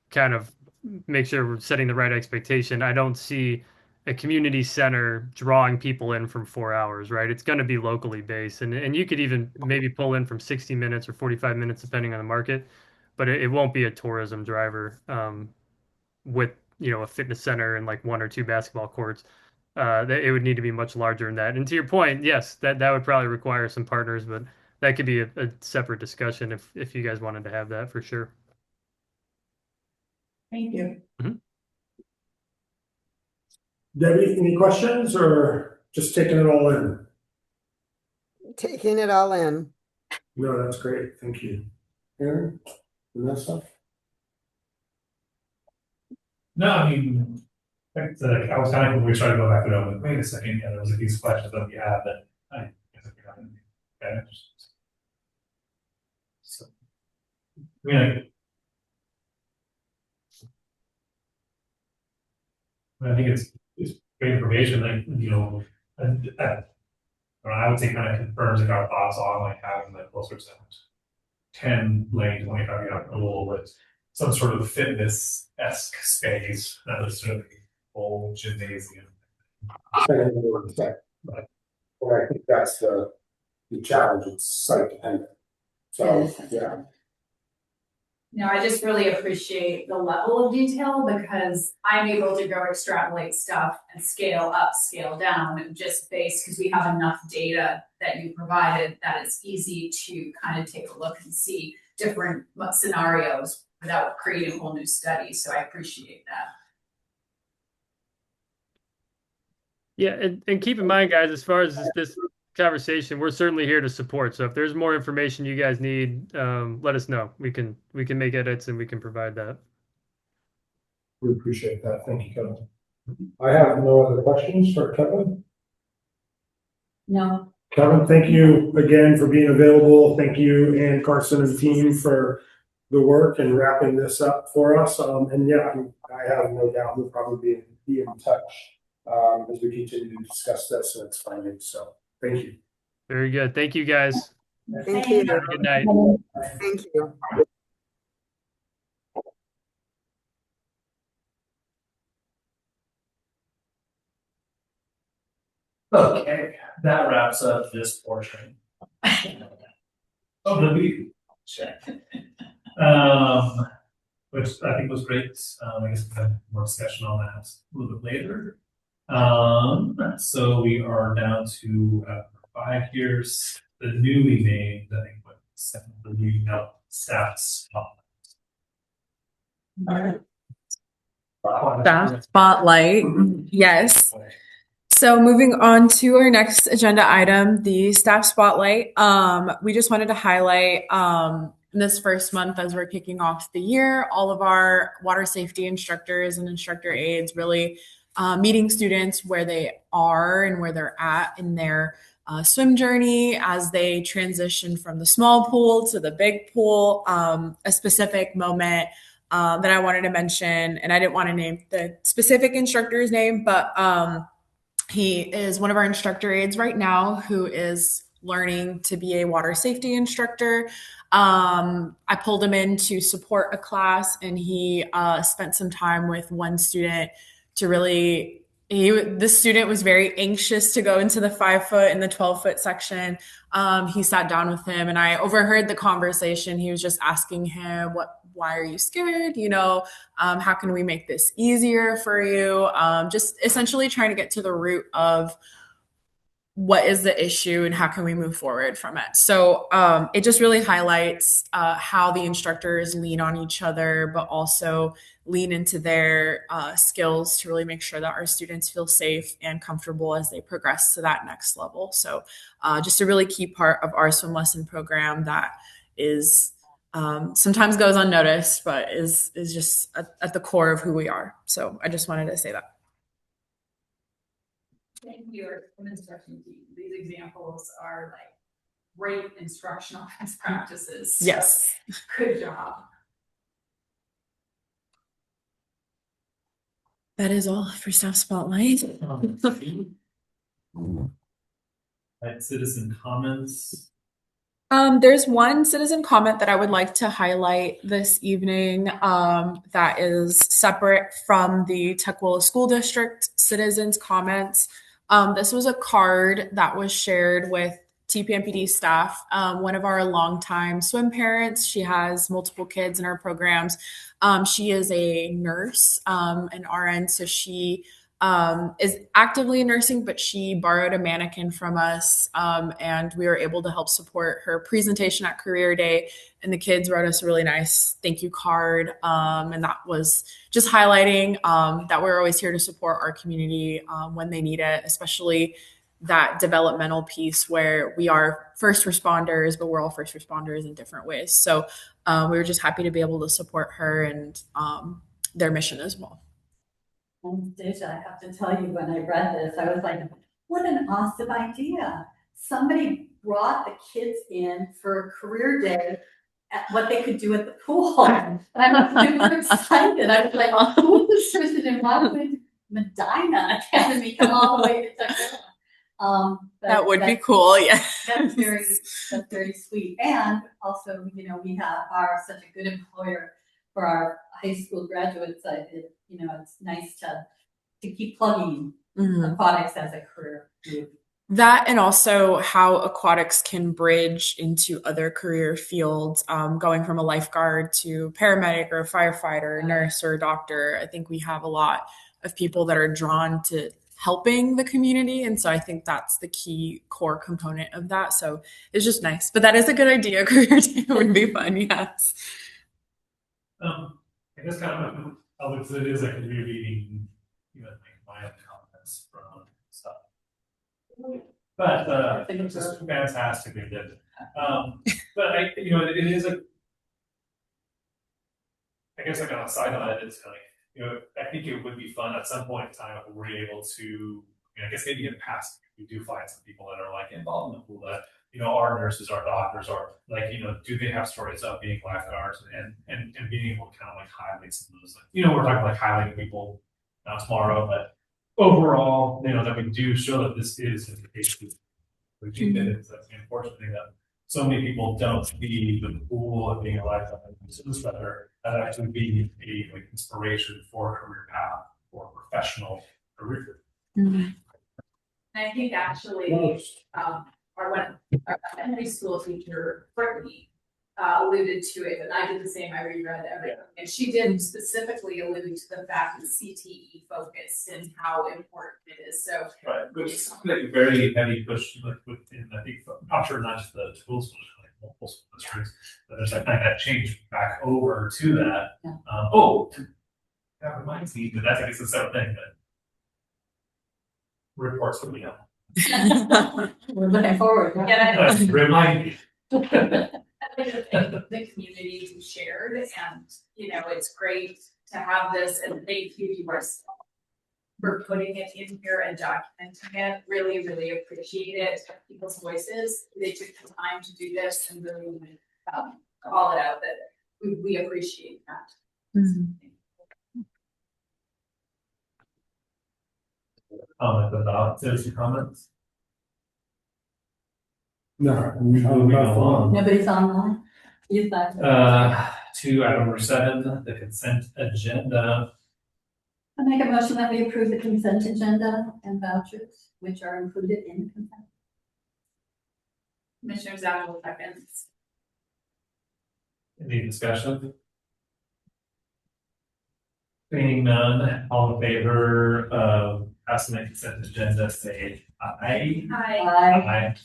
kind of make sure we're setting the right expectation, I don't see a community center drawing people in from 4 hours, right? It's going to be locally based. And you could even maybe pull in from 60 minutes or 45 minutes, depending on the market, but it won't be a tourism driver with, a fitness center and like 1 or 2 basketball courts. It would need to be much larger than that. And to your point, yes, that would probably require some partners, but that could be a separate discussion if you guys wanted to have that for sure. Thank you. Debbie, any questions or just taking it all in? Taking it all in. No, that's great. Thank you. Aaron, Vanessa? No, I mean, I was kind of, when we started to go back to it, I was like, wait a second, there was a few questions that we had that I guess we're not going to be okay. So, I think it's great information, I would say kind of confirms our thoughts on like having like closer to 10 lane, 25 yard pool with some sort of fitness-esque space, not necessarily full gymnasium. But I think that's the challenge, it's site dependent. So, yeah. No, I just really appreciate the level of detail because I'm able to go extrapolate stuff and scale up, scale down, just based because we have enough data that you provided that it's easy to kind of take a look and see different scenarios without creating a whole new study. So I appreciate that. Yeah, and keep in mind, guys, as far as this conversation, we're certainly here to support. So if there's more information you guys need, let us know. We can make edits and we can provide that. We appreciate that. Thank you, Kevin. I have no other questions for Kevin. No. Kevin, thank you again for being available. Thank you and Carson and team for the work and wrapping this up for us. And yeah, I have no doubt we'll probably be in touch as we continue to discuss this and its findings. So Thank you. Very good. Thank you, guys. Thank you. Have a good night. Thank you. Okay, that wraps up this portion of the meeting. Which I think was great. I guess we'll have more discussion on that a little bit later. So we are down to 5 years. The newly named, I think, what the new staff spotlight. Staff spotlight. Yes. So moving on to our next agenda item, the staff spotlight. We just wanted to highlight this first month as we're kicking off the year, all of our water safety instructors and instructor aides really meeting students where they are and where they're at in their swim journey as they transition from the small pool to the big pool. A specific moment that I wanted to mention, and I didn't want to name the specific instructor's name, but he is one of our instructor aides right now who is learning to be a water safety instructor. I pulled him in to support a class, and he spent some time with one student to really. This student was very anxious to go into the 5-foot and the 12-foot section. He sat down with him, and I overheard the conversation. He was just asking him, why are you scared? How can we make this easier for you? Just essentially trying to get to the root of what is the issue and how can we move forward from it. So it just really highlights how the instructors lean on each other, but also lean into their skills to really make sure that our students feel safe and comfortable as they progress to that next level. So just a really key part of our swim lesson program that is sometimes goes unnoticed, but is just at the core of who we are. So I just wanted to say that. Thank you, our instruction team. These examples are like great instructional best practices. So Yes. good job. That is all for staff spotlight. Citizen comments. There's one citizen comment that I would like to highlight this evening that is separate from the Tukwila School District citizens' comments. This was a card that was shared with TPMPD staff. One of our longtime swim parents, she has multiple kids in our programs. She is a nurse, an RN, so she is actively nursing, but she borrowed a mannequin from us, and we were able to help support her presentation at Career Day. And the kids wrote us a really nice thank you card, and that was just highlighting that we're always here to support our community when they need it, especially that developmental piece where we are first responders, but we're all first responders in different ways. So we were just happy to be able to support her and their mission as well. And Deja, I have to tell you, when I read this, I was like, what an awesome idea. Somebody brought the kids in for a career day at what they could do at the pool. And I was super excited. I was like, who is this person and why would Medina Academy come all the way to Tukwila? That would be cool, yeah. That's very sweet. And also, we are such a good employer for our high school graduates. It's nice to keep plugging aquatics as a career move. That, and also how aquatics can bridge into other career fields, going from a lifeguard to paramedic or a firefighter, nurse or doctor. I think we have a lot of people that are drawn to helping the community. And so I think that's the key core component of that. So it's just nice. But that is a good idea. Career day would be fun, yes. I guess kind of it is like reading, my comments from stuff. But it's just fantastic they did. But it is I guess like on a side note, it's kind of I think it would be fun at some point in time if we're able to, I guess maybe in past we do find some people that are like involved in the pool that our nurses, our doctors are like, do they have stories of being lifeguards and being able to kind of like highlight some of those, we're talking like highlighting people tomorrow, but overall, that we do show that this is We think that it's an unfortunate thing that so many people don't see the pool of being a lifetime instructor that actually be a like inspiration for a career path or professional career. And I think actually, our elementary school teacher, Brittany, alluded to it, and I did the same. I reread everything, and she did specifically allude to the fact that CTE focus and how important it is. So, Right, which is like a very heavy push, like within, I think, I'm sure not just the schools, but like multiple school districts, but there's like that change back over to that. Yeah. That reminds me, but that's, I guess, the same thing, but reports coming up. We're looking forward. Yeah. Remind me. I think the community shared, and it's great to have this, and thank you yourself for putting it in here and documenting it. Really, really appreciate it. People's voices, they took the time to do this and really call it out. That we appreciate that. About citizen comments. No, Moving along. Nobody's online? Use that. To item number 7, the consent agenda. I make a motion that we approve the consent agenda and vouchers, which are included in the consent. Commissioner Zapple seconds. Any discussion? Seeing none, all in favor of passing the consent agenda, say aye. Hi. Aye. Aye.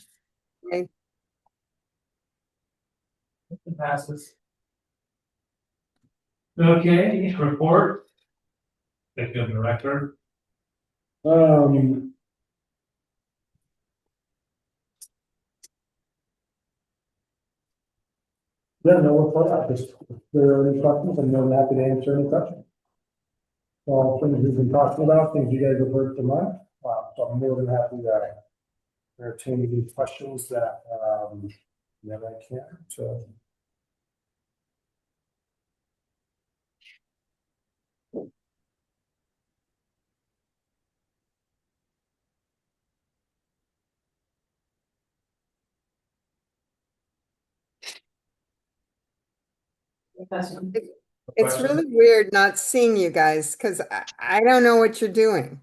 It passes. Okay, report. Thank you, Director. Yeah, no report out. Just if there are any questions, I'm more than happy to answer any questions. Well, things we've been talking about, things you guys have heard tonight, so I'm more than happy to entertain any questions that I can. So. It's really weird not seeing you guys because I don't know what you're doing.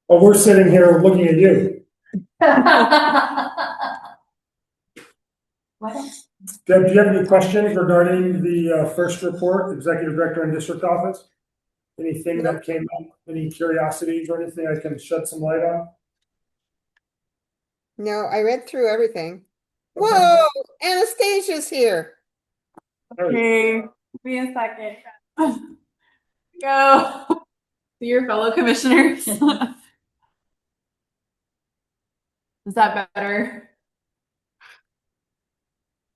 Well, we're sitting here looking at you. Deb, do you have any questions regarding the first report, Executive Director and District Office? Anything that came up, any curiosities or anything I can shed some light on? No, I read through everything. Whoa, Anastasia's here. Okay, give me a second. Go. See your fellow commissioners. Is that better?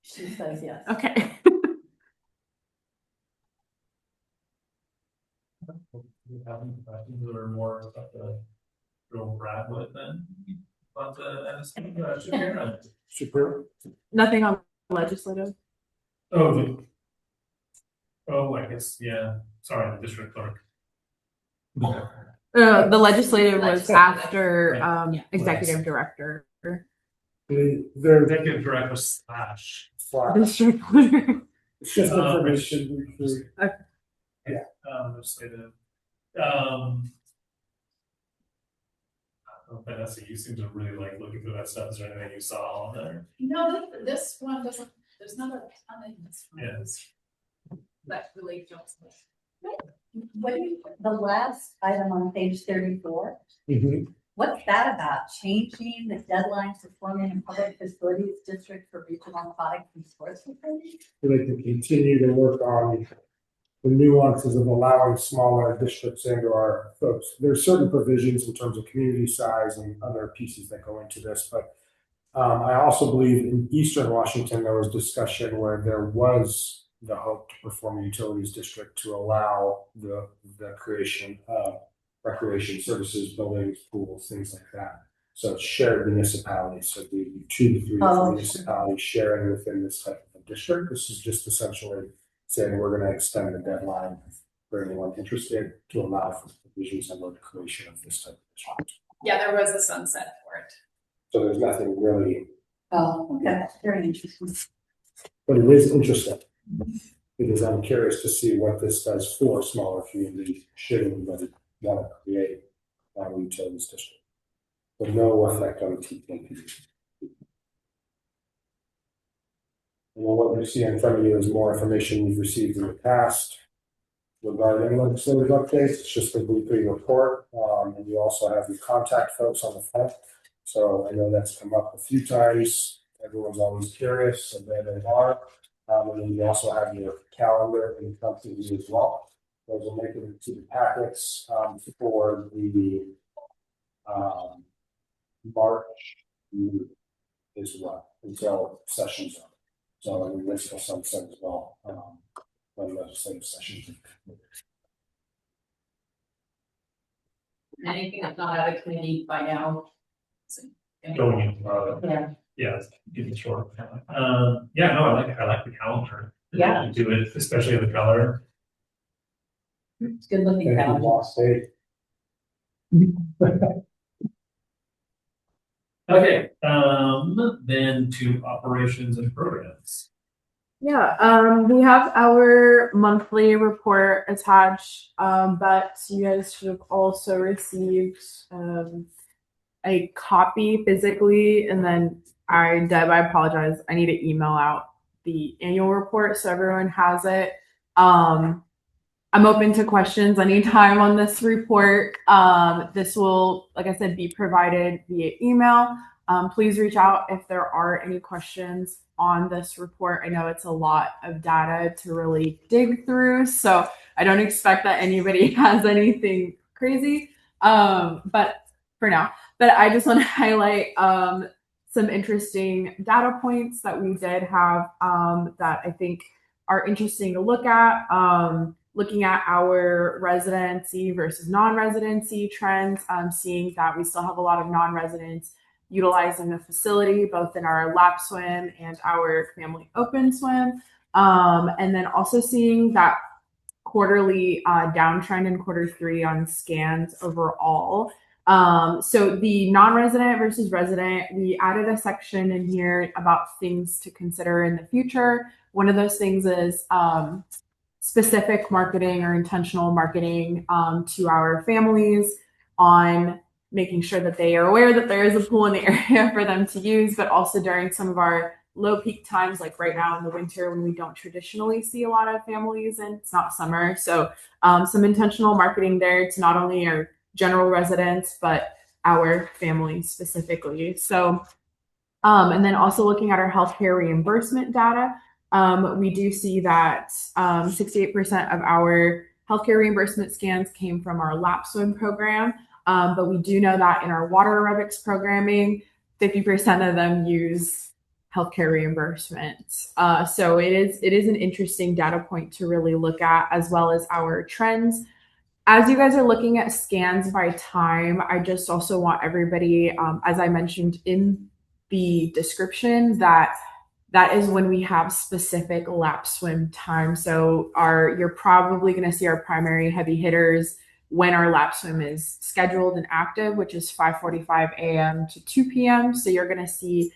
She says yes. Okay. You have any questions or more about the real Brad with then? About the Super. Nothing on legislative. Oh, I guess, yeah. Sorry, the district clerk. The legislative was after Right. executive director. They're Executive director / flat. District clerk. It's just information. Legislative. Vanessa, you seem to really like looking through that stuff. Is there anything you saw on there? No, this one doesn't. There's not a ton in this one. Yeah. That really jumps me. What do you, the last item on page 34, Mhm. what's that about? Changing the deadline for forming a public facilities district for regional aquatic and sports facilities? We like to continue to work on the nuances of allowing smaller districts into our folks. There's certain provisions in terms of community size and other pieces that go into this, but I also believe in Eastern Washington, there was discussion where there was the hope to perform a utilities district to allow the creation of recreation services, buildings, pools, things like that. So it's shared municipalities, so the 2 to 3 different municipalities sharing within this type of a district. This is just essentially saying we're going to extend the deadline for anyone interested to allow for provisions under the creation of this type of district. Yeah, there was a sunset for it. So there's nothing really, Oh, okay, very interesting. but it is interesting. Because I'm curious to see what this does for smaller communities, should anybody want to create a utilities district. With no effect on TPP. And what you see in front of you is more information you've received in the past regarding legislative updates. It's just a weekly report, and you also have your contact folks on the front. So I know that's come up a few times. Everyone's always curious, and there they are. And then you also have your calendar in front of you as well. Those will make it into the packets for the March as well until sessions are. So I mean, this for sunset as well. When legislative sessions. Anything that's not out of committee by now? Going into, Yeah. yeah, it's short. Yeah, no, I like the calendar. Yeah. Do it, especially the color. It's good looking. Thank you, calendar. Lost State. Okay, then to operations and programs. Yeah, we have our monthly report attached, but you guys should have also received a copy physically, and then Deb, I apologize. I need to email out the annual report so everyone has it. I'm open to questions anytime on this report. This will, like I said, be provided via email. Please reach out if there are any questions on this report. I know it's a lot of data to really dig through, so I don't expect that anybody has anything crazy. But for now, I just want to highlight some interesting data points that we did have that I think are interesting to look at. Looking at our residency versus non-residency trends, seeing that we still have a lot of non-residents utilizing the facility, both in our lap swim and our family open swim. And then also seeing that quarterly downtrend in Q3 on scans overall. So the non-resident versus resident, we added a section in here about things to consider in the future. One of those things is specific marketing or intentional marketing to our families on making sure that they are aware that there is a pool in the area for them to use, but also during some of our low peak times, like right now in the winter when we don't traditionally see a lot of families and it's not summer. So some intentional marketing there to not only our general residents, but our families specifically. So, and then also looking at our healthcare reimbursement data, we do see that 68% of our healthcare reimbursement scans came from our lap swim program. But we do know that in our water aerobics programming, 50% of them use healthcare reimbursement. So it is an interesting data point to really look at, as well as our trends. As you guys are looking at scans by time, I just also want everybody, as I mentioned in the description, that is when we have specific lap swim time. So you're probably going to see our primary heavy hitters when our lap swim is scheduled and active, which is 5:45 a.m. to 2 p.m. So you're going to see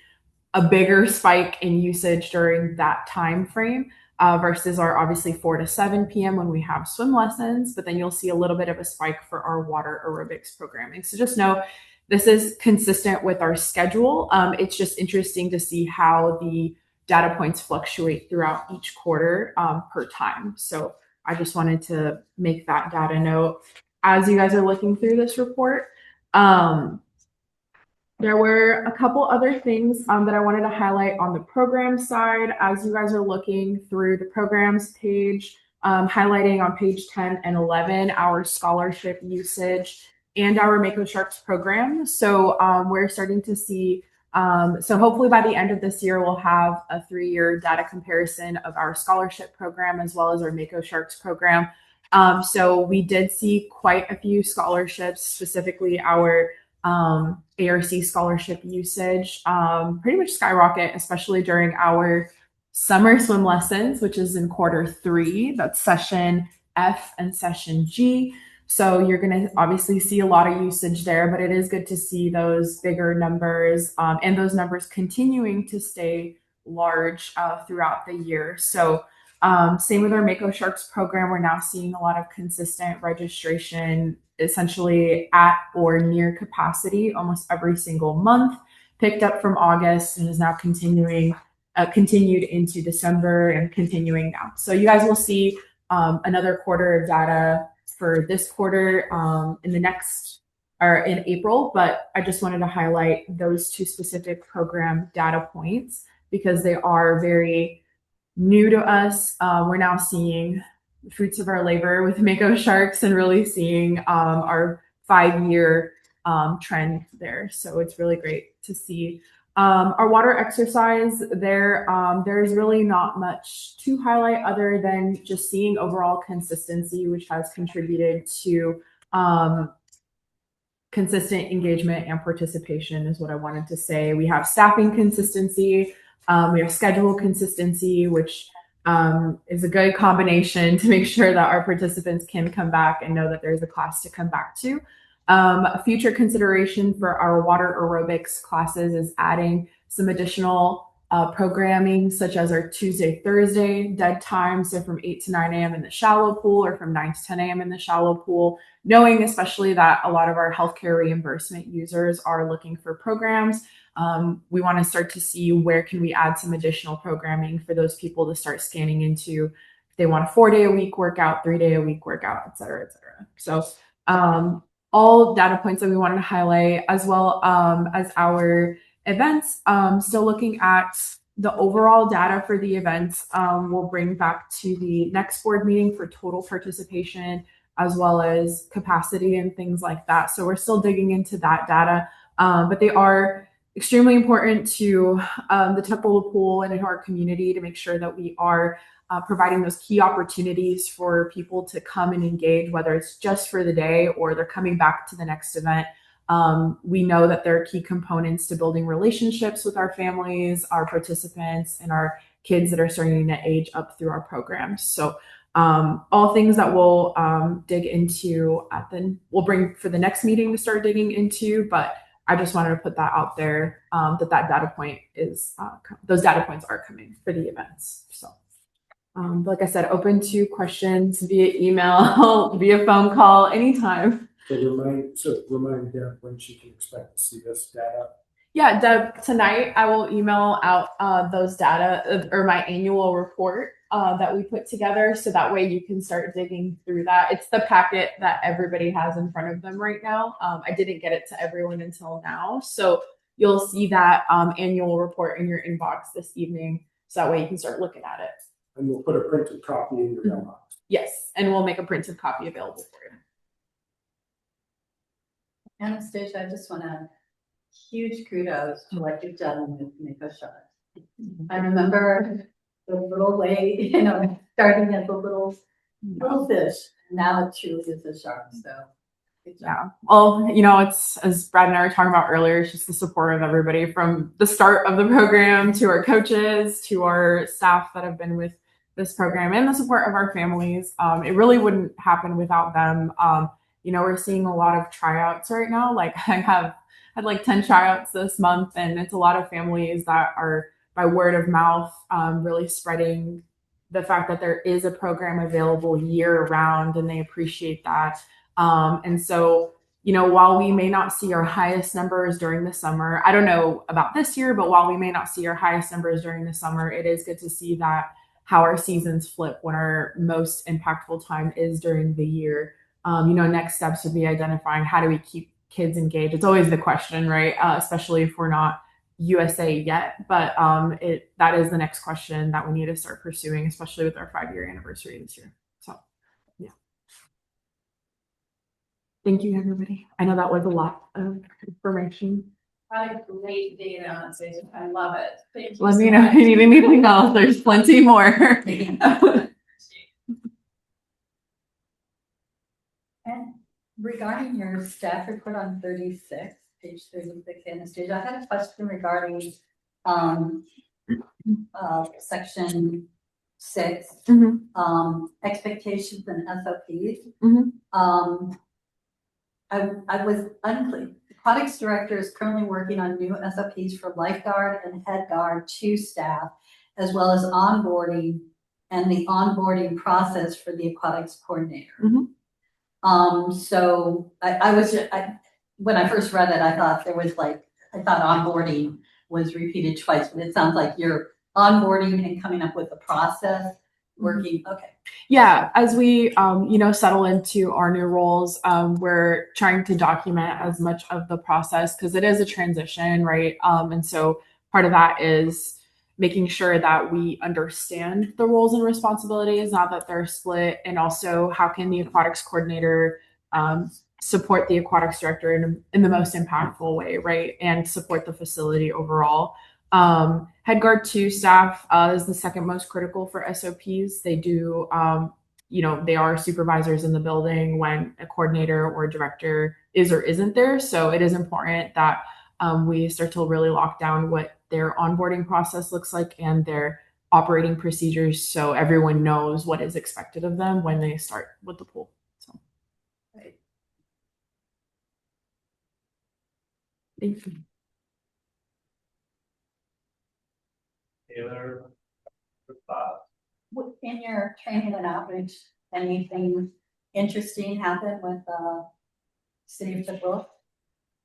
a bigger spike in usage during that time frame versus our obviously 4 to 7 p.m. when we have swim lessons. But then you'll see a little bit of a spike for our water aerobics programming. So just know this is consistent with our schedule. It's just interesting to see how the data points fluctuate throughout each quarter per time. So I just wanted to make that data note as you guys are looking through this report. There were a couple other things that I wanted to highlight on the program side as you guys are looking through the programs page, highlighting on page 10 and 11 our scholarship usage and our Mako Sharks program. So we're starting to see, so hopefully by the end of this year, we'll have a 3-year data comparison of our scholarship program as well as our Mako Sharks program. So we did see quite a few scholarships, specifically our ARC scholarship usage pretty much skyrocket, especially during our summer swim lessons, which is in Q3. That's session F and session G. So you're going to obviously see a lot of usage there, but it is good to see those bigger numbers and those numbers continuing to stay large throughout the year. So same with our Mako Sharks program. We're now seeing a lot of consistent registration, essentially at or near capacity almost every single month, picked up from August and is now continued into December and continuing now. So you guys will see another quarter of data for this quarter in the next or in April, but I just wanted to highlight those two specific program data points because they are very new to us. We're now seeing the fruits of our labor with Mako Sharks and really seeing our 5-year trend there. So it's really great to see. Our water exercise there's really not much to highlight other than just seeing overall consistency, which has contributed to consistent engagement and participation is what I wanted to say. We have staffing consistency. We have schedule consistency, which is a good combination to make sure that our participants can come back and know that there's a class to come back to. A future consideration for our water aerobics classes is adding some additional programming, such as our Tuesday, Thursday dead time. So from 8 to 9 a.m. in the shallow pool or from 9 to 10 a.m. in the shallow pool, knowing especially that a lot of our healthcare reimbursement users are looking for programs. We want to start to see where can we add some additional programming for those people to start scanning into if they want a 4-day-a-week workout, 3-day-a-week workout, et cetera, et cetera. So all data points that we wanted to highlight, as well as our events. Still looking at the overall data for the events. We'll bring back to the next board meeting for total participation, as well as capacity and things like that. So we're still digging into that data, but they are extremely important to the Temple Pool and in our community to make sure that we are providing those key opportunities for people to come and engage, whether it's just for the day or they're coming back to the next event. We know that there are key components to building relationships with our families, our participants, and our kids that are starting to age up through our programs. So all things that we'll dig into we'll bring for the next meeting to start digging into, but I just wanted to put that out there that data point is those data points are coming for the events. So like I said, open to questions via email, via phone call, anytime. So remind Deb when she can expect to see this data. Yeah, Deb, tonight I will email out those data or my annual report that we put together. So that way you can start digging through that. It's the packet that everybody has in front of them right now. I didn't get it to everyone until now. So you'll see that annual report in your inbox this evening. So that way you can start looking at it. And we'll put a printed copy in your mailbox. Yes, and we'll make a printed copy available for you. Anastasia, I just want to huge kudos to what you've done with Mako Sharks. I remember the little way, starting as a little fish. Now it truly is a shark. So good job. Yeah. Well, it's as Brad and I were talking about earlier, it's just the support of everybody from the start of the program to our coaches, to our staff that have been with this program, and the support of our families. It really wouldn't happen without them. We're seeing a lot of tryouts right now. Like I had like 10 tryouts this month, and it's a lot of families that are by word of mouth, really spreading the fact that there is a program available year round, and they appreciate that. And so, while we may not see our highest numbers during the summer, I don't know about this year, but while we may not see our highest numbers during the summer, it is good to see that how our seasons flip when our most impactful time is during the year. Next steps would be identifying how do we keep kids engaged. It's always the question, right? Especially if we're not USA yet, but that is the next question that we need to start pursuing, especially with our 5-year anniversary this year. So, yeah. Thank you, everybody. I know that was a lot of information. Probably great data on it, Susan. I love it. Thank you. Let me know if you need anything else. There's plenty more. And regarding your staff report on 36, page 36, Anastasia, I had a question regarding section 6, expectations and SOPs. Mhm. I was unclear. The aquatics director is currently working on new SOPs for lifeguard and head guard 2 staff, as well as onboarding and the onboarding process for the aquatics coordinator. So when I first read it, I thought onboarding was repeated twice, but it sounds like you're onboarding and coming up with a process, working, okay. Yeah, as we settle into our new roles, we're trying to document as much of the process because it is a transition, right? And so part of that is making sure that we understand the roles and responsibilities, not that they're split, and also how can the aquatics coordinator support the aquatics director in the most impactful way, right? And support the facility overall. Head guard 2 staff is the second most critical for SOPs. They do, they are supervisors in the building when a coordinator or director is or isn't there. So it is important that we start to really lock down what their onboarding process looks like and their operating procedures so everyone knows what is expected of them when they start with the pool. So. Right. Thank you. Taylor, In your training and outreach, anything interesting happened with the city of Tacoma?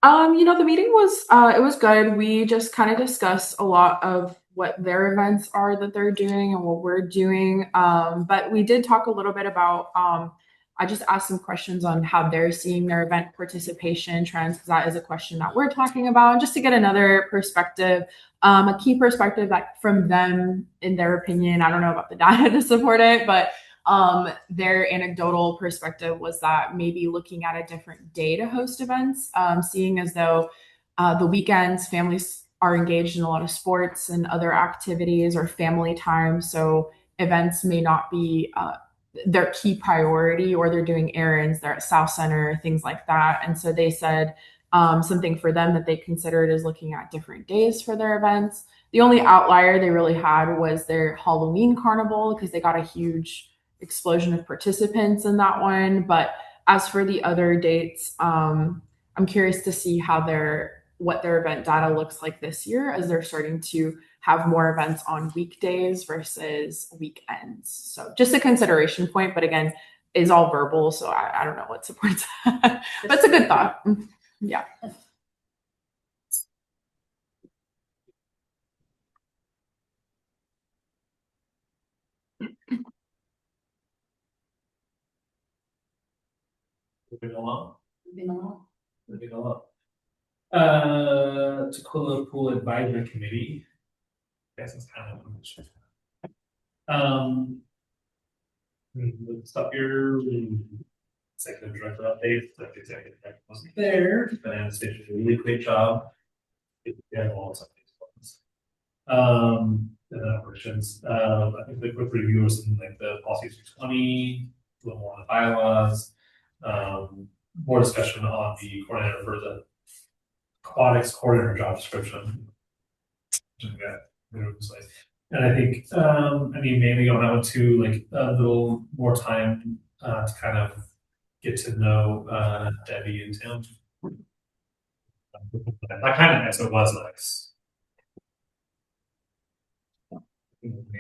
The meeting was it was good. We just kind of discussed a lot of what their events are that they're doing and what we're doing. But we did talk a little bit about I just asked some questions on how they're seeing their event participation trends, because that is a question that we're talking about, just to get another perspective, a key perspective that from them, in their opinion. I don't know about the data to support it, but their anecdotal perspective was that maybe looking at a different day to host events, seeing as though the weekends families are engaged in a lot of sports and other activities or family time. So events may not be their key priority, or they're doing errands, they're at South Center, things like that. And so they said something for them that they considered is looking at different days for their events. The only outlier they really had was their Halloween carnival, because they got a huge explosion of participants in that one. But as for the other dates, I'm curious to see what their event data looks like this year, as they're starting to have more events on weekdays versus weekends. So just a consideration point, but again, is all verbal, so I don't know what supports that. But it's a good thought. Yeah. moving along. Moving along. Tacoma Pool Advisory Committee. I guess it's kind of stuff here. Executive director update. The executive director wasn't there. Finance did a really great job. Yeah, all some of these ones. And then operations. I think the quick review was in like the policy 220, a little more on the bylaws. More discussion on the coordinator for the aquatics coordinator job description. And I think, maybe on that one too, like a little more time to kind of get to know Debbie and Tim. That kind of nice. It was nice.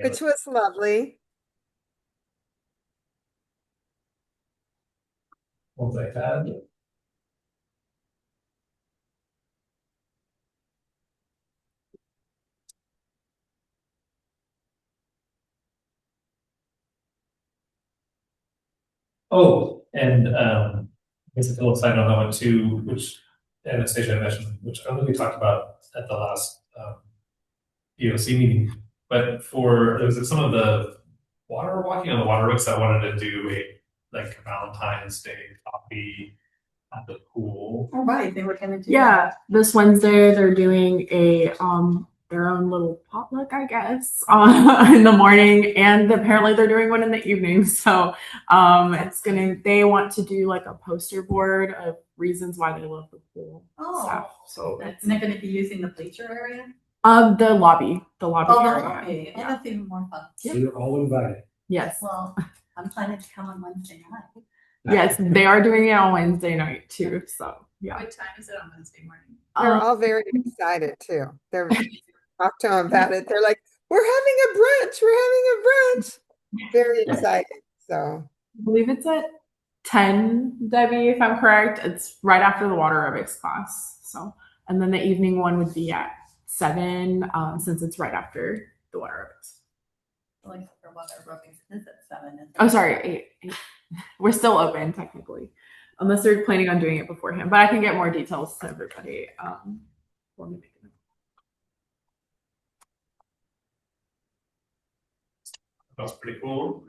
Which was lovely. Once I had. Oh, and it's a little side on that one too, which Anastasia mentioned, which I don't think we talked about at the last BoC meeting. But there was some of the walking on the waterworks that wanted to do a Valentine's Day coffee at the pool. All right, they were gonna do Yeah, this Wednesday they're doing a their own little potluck, I guess, in the morning, and apparently they're doing one in the evening. So they want to do like a poster board of reasons why they love the pool. Oh, stuff. So and they're gonna be using the bleacher area? The lobby Oh, area. okay. Oh, Yeah. that's even more fun. So you're all invited. Yes. Well, I'm planning to come on Wednesday night. Yes, they are doing it on Wednesday night too. So yeah. What time is it on Wednesday morning? They're Um, all very excited too. They're talk to them about it. They're like, we're having a brunch. We're having a brunch. Very excited. So I believe it's at 10, Debbie, if I'm correct. It's right after the water aerobics class. So, and then the evening one would be at 7, since it's right after the water aerobics. Like for water aerobics is at 7. Oh, sorry, 8. We're still open technically, unless they're planning on doing it beforehand. But I can get more details to everybody. When we make it. That's pretty cool.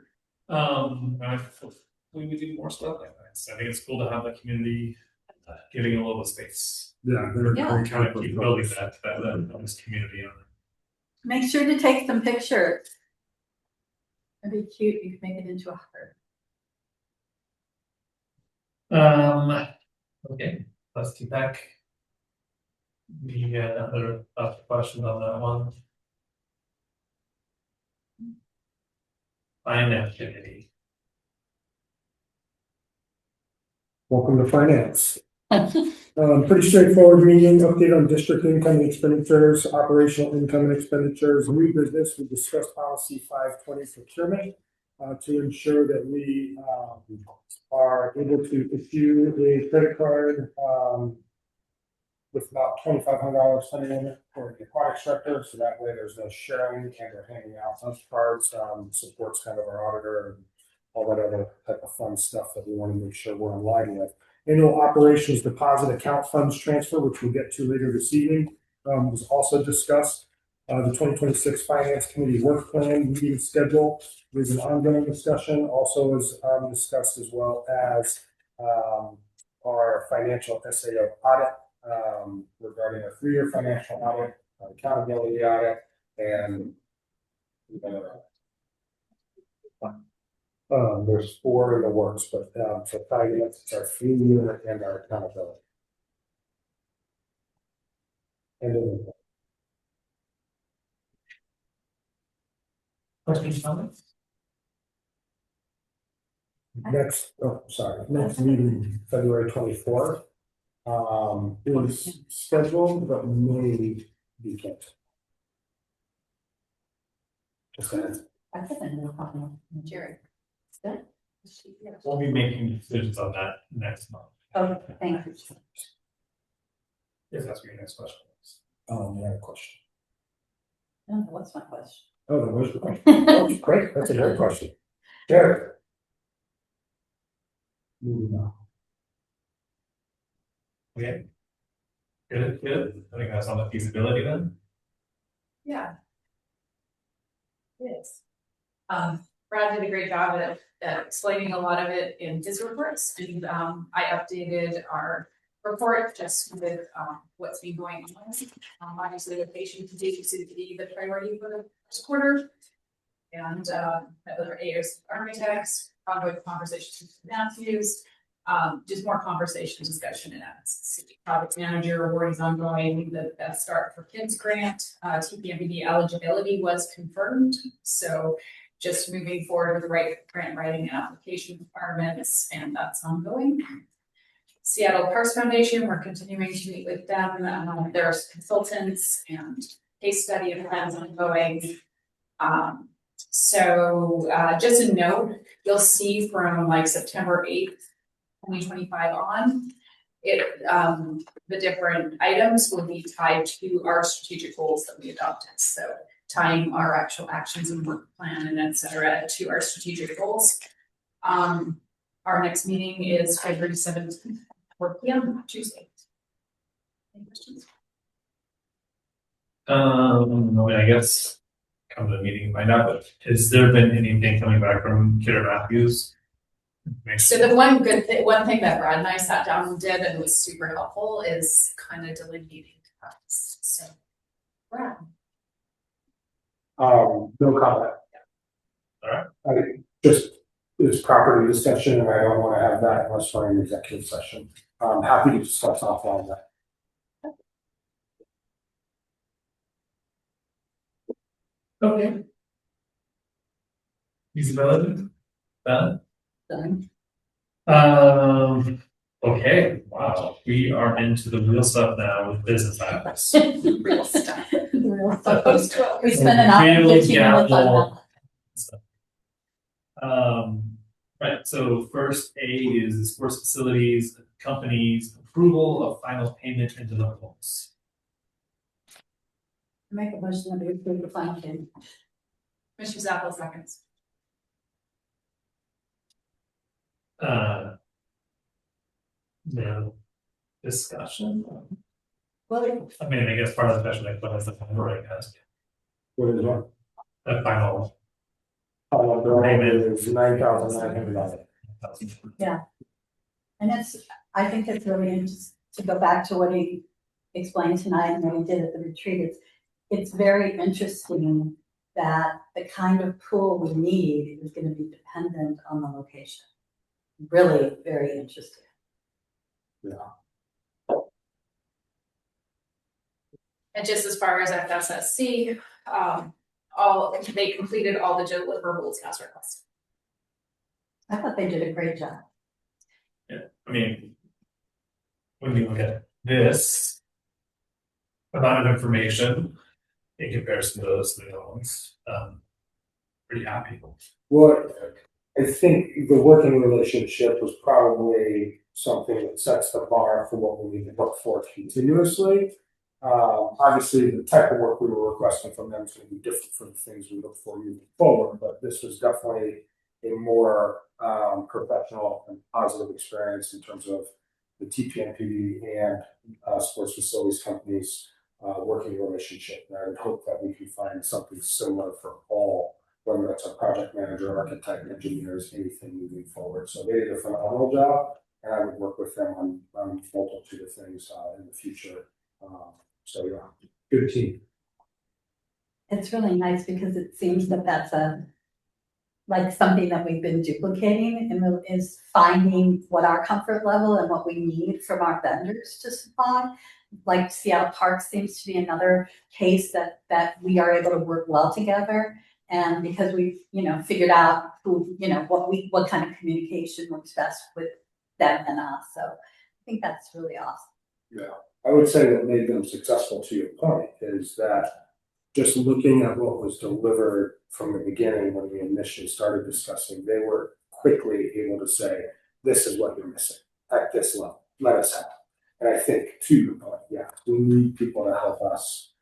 We would do more stuff like that. So I think it's cool to have the community giving a little space. Yeah, they're Yeah. very Kind of keep building that this community on. Make sure to take some pictures. It'd be cute. You could make it into a heart. Okay, let's do back. The other question on that one. Finance committee. Welcome to finance. Pretty straightforward meeting, update on district income and expenditures, operational income and expenditures, new business. We discussed policy 520 procurement to ensure that we are able to issue a credit card with about $2,500 spending limit for the aquatic instructor. So that way there's no sharing and or handing out those cards, supports kind of our auditor and all that other type of fun stuff that we want to make sure we're in line with. Annual operations deposit account funds transfer, which we'll get to later this evening, was also discussed. The 2026 Finance Committee work plan meeting schedule is an ongoing discussion. Also is discussed, as well as our financial SAO audit regarding a 3-year financial audit, accountability audit, and there's 4 in the works, but for finance, it's our 3-year and our accountability. And Questions, comments? next meeting, February 24th. It was scheduled, but may be canceled. Just saying. I think I know problem. Jerry. Good. We'll be making decisions on that next month. Oh, thank you. If that's your next question. I have a question. No, what's my question? Oh, that was the question. Oh, great, that's a great question. Jared. Moving on. Okay. Good. I think that's on the feasibility then. Yeah. Yes. Brad did a great job at explaining a lot of it in his reports, and I updated our report just with what's been going on. Obviously, the patient continues to be the priority for the first quarter, and other AOs architects, ongoing conversations with Matthews, just more conversation, discussion, and project manager award is ongoing. The Best Start for Kids grant, TPMPD eligibility was confirmed, so just moving forward with the right grant writing and application requirements, and that's ongoing. Seattle Parks Foundation, we're continuing to meet with them. There's consultants and case study and plans ongoing. So just a note, you'll see from like September 8th, 2025 on, the different items will be tied to our strategic goals that we adopted. So tying our actual actions and work plan and et cetera to our strategic goals. Our next meeting is February 17th, 4 p.m. Tuesday. Any questions? I guess come to the meeting and find out, but has there been anything coming back from Kidder Matthews? So the one thing that Brad and I sat down and did and was super helpful is kind of delineating tasks. So Brad. No comment. All right. It's property discussion, and I don't want to have that unless we're in executive session. I'm happy to discuss offline that. Okay. Feasibility? Done? Done. Okay, wow, we are into the real stuff now with business hours. Real stuff. Real stuff. We spent an hour and Real 15 minutes on gavel that. stuff. Right, so first A is the sports facilities, companies, approval of final payment and deliverables. Make a motion that we approve the final payment. Commissioner Zappa seconds. No discussion. Well, I mean, I guess part of the discussion, like, what is the number, I guess, What is that? the final. The Payment. is $9,900. and I think it's really interesting to go back to what he explained tonight and what he did at the retreat. It's very interesting that the kind of pool we need is going to be dependent on the location. Really very interesting. And just as far as FSSC, they completed all the deliverables as requested. I thought they did a great job. Yeah, I mean, when you look at this amount of information in comparison to those three ones, pretty happy. Well, I think the working relationship was probably something that sets the bar for what we need to look for continuously. Obviously, the type of work we were requesting from them is going to be different from the things we look for moving forward, but this was definitely a more professional and positive experience in terms of the TPNP and sports facilities companies working relationship. And I would hope that we can find something similar for all, whether that's a project manager, architect, engineers, anything moving forward. So they did a phenomenal job, and I would work with them on multitude of things in the future. So yeah, good team. It's really nice because it seems that that's like something that we've been duplicating and is finding what our comfort level and what we need from our vendors to supply. Like Seattle Parks seems to be another case that we are able to work well together. And because we've, figured out who, what kind of communication works best with them and us. So I think that's really awesome. Yeah, I would say what made them successful, to your point, is that just looking at what was delivered from the beginning when we initially started discussing, they were quickly able to say, this is what you're missing at this level. Let us have it. And I think, to your point, yeah, we need people to help us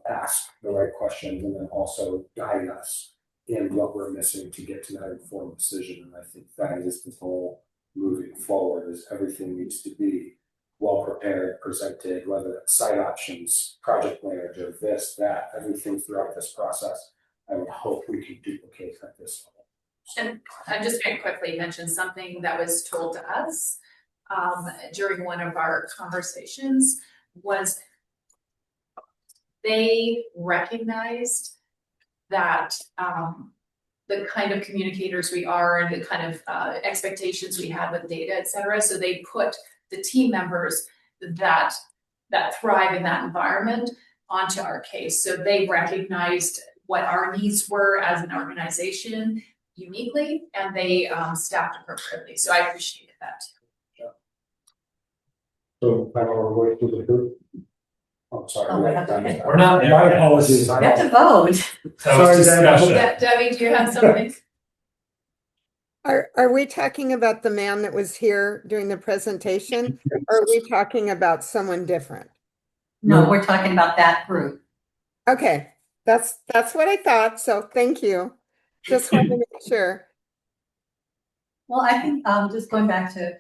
ask the right questions and then also guide us in what we're missing to get to that informed decision. And I think that is the goal moving forward, is everything needs to be well prepared, presented, whether that's site options, project manager, this, that, everything throughout this process. I would hope we can duplicate at this level. And I'm just going to quickly mention something that was told to us during one of our conversations was they recognized that the kind of communicators we are and the kind of expectations we had with data, et cetera. So they put the team members that thrive in that environment onto our case. So they recognized what our needs were as an organization uniquely, and they staffed appropriately. So I appreciated that too. Yeah. So I we're going to the group. I'm sorry. Oh, We're not there. My apologies. We have to vote. Sorry, discussion. Debbie, do you have something? Are we talking about the man that was here during the presentation? Or are we talking about someone different? No, we're talking about that group. Okay, that's what I thought. So thank you. Just wanted to make sure. Well, I think just going back to,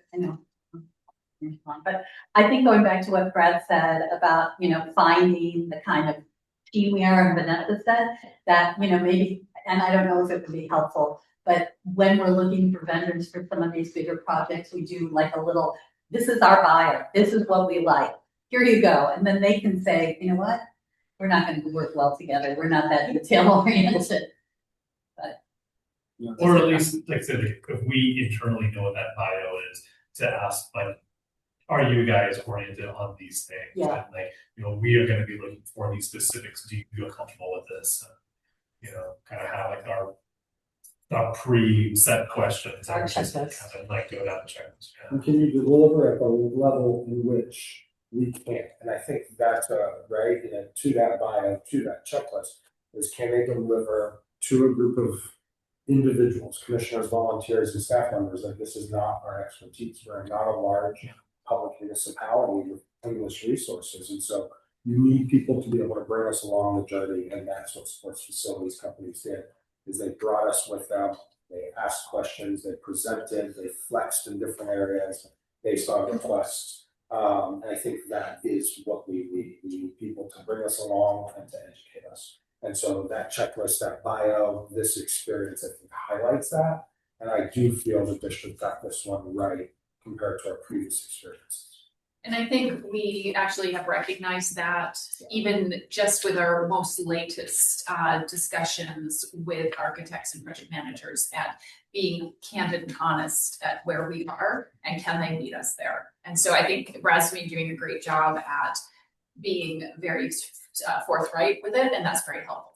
but I think going back to what Brad said about, finding the kind of team we are, and Vanessa said that, maybe, and I don't know if it would be helpful, but when we're looking for vendors for some of these bigger projects, we do like a little, this is our buyer, this is what we like, here you go. And then they can say, you know what, we're not going to work well together. We're not that detail oriented. Or at least, like I said, if we internally know what that bio is, to ask, like, are you guys oriented on these things? Yeah. And we are going to be looking for these specifics. Do you feel comfortable with this? kind of have like our pre-set questions. Our And just checklist. kind of like go down the checklist. Yeah. And can you deliver at the level in which we can't? And I think that's right, and to that bio, to that checklist, is can they deliver to a group of individuals, commissioners, volunteers, and staff members, that this is not our expertise. We're not a large public municipality with endless resources. And so you need people to be able to bring us along the journey. And that's what sports facilities companies did, is they brought us with them. They asked questions, they presented, they flexed in different areas based on requests. And I think that is what we need. We need people to bring us along and to educate us. And so that checklist, that bio, this experience, I think highlights that. And I do feel the district got this one right compared to our previous experiences. And I think we actually have recognized that even just with our most latest discussions with architects and project managers at being candid and honest at where we are and can they meet us there. And so I think Brad's been doing a great job at being very forthright with it, and that's very helpful.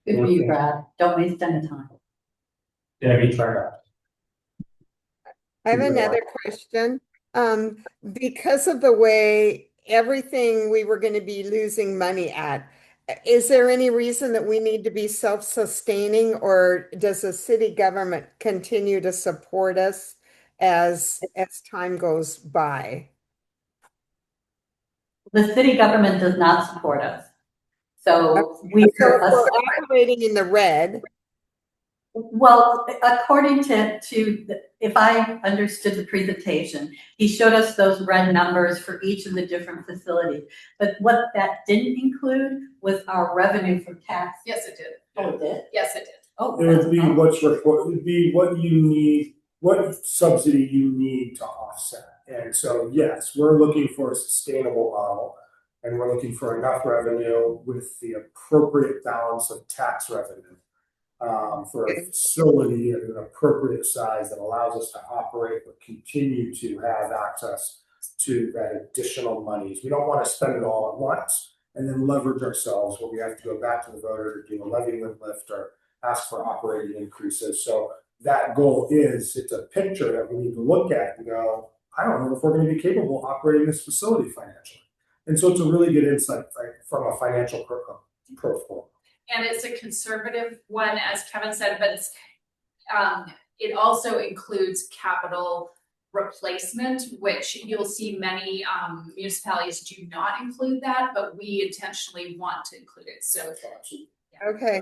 Good for you, Brad. Don't waste any time. Debbie, try that. I have another question. Because of the way everything we were going to be losing money at, is there any reason that we need to be self-sustaining, or does the city government continue to support us as time goes by? The city government does not support us. So So we're operating in the red. Well, according to if I understood the presentation, he showed us those red numbers for each of the different facilities. But what that didn't include was our revenue from tax. Yes, it did. Oh, it did? Yes, it did. Oh, It would be what's required, it would be what you need, what subsidy you need to offset. And so, yes, we're looking for a sustainable model, and we're looking for enough revenue with the appropriate balance of tax revenue for a facility at an appropriate size that allows us to operate but continue to have access to that additional monies. We don't want to spend it all at once and then leverage ourselves where we have to go back to the voter to do a levy lift or ask for operating increases. So that goal is, it's a picture that we need to look at and go, I don't know if we're going to be capable of operating this facility financially. And so it's a really good insight, right, from a financial profile. And it's a conservative one, as Kevin said, but it's, it also includes capital replacement, which you'll see many municipalities do not include that, but we intentionally want to include it. So, Okay.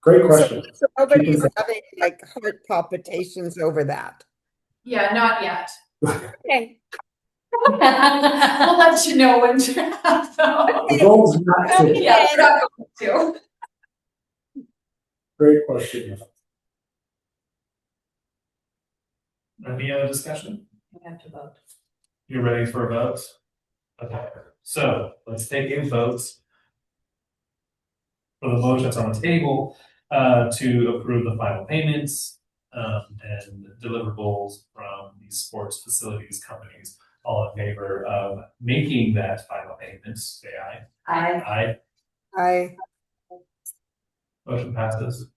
Great question. So nobody's having like heart palpitations over that. yeah, not yet. Okay. We'll let you know when to have though. The goal is not to. Yeah, we're not going to. Great question. Any other discussion? We have to vote. You're ready for a vote? Okay, so let's take a vote for the motion that's on the table to approve the final payments and deliverables from these sports facilities companies. All in favor of making that final payment, say aye. Aye. Aye. Motion passes.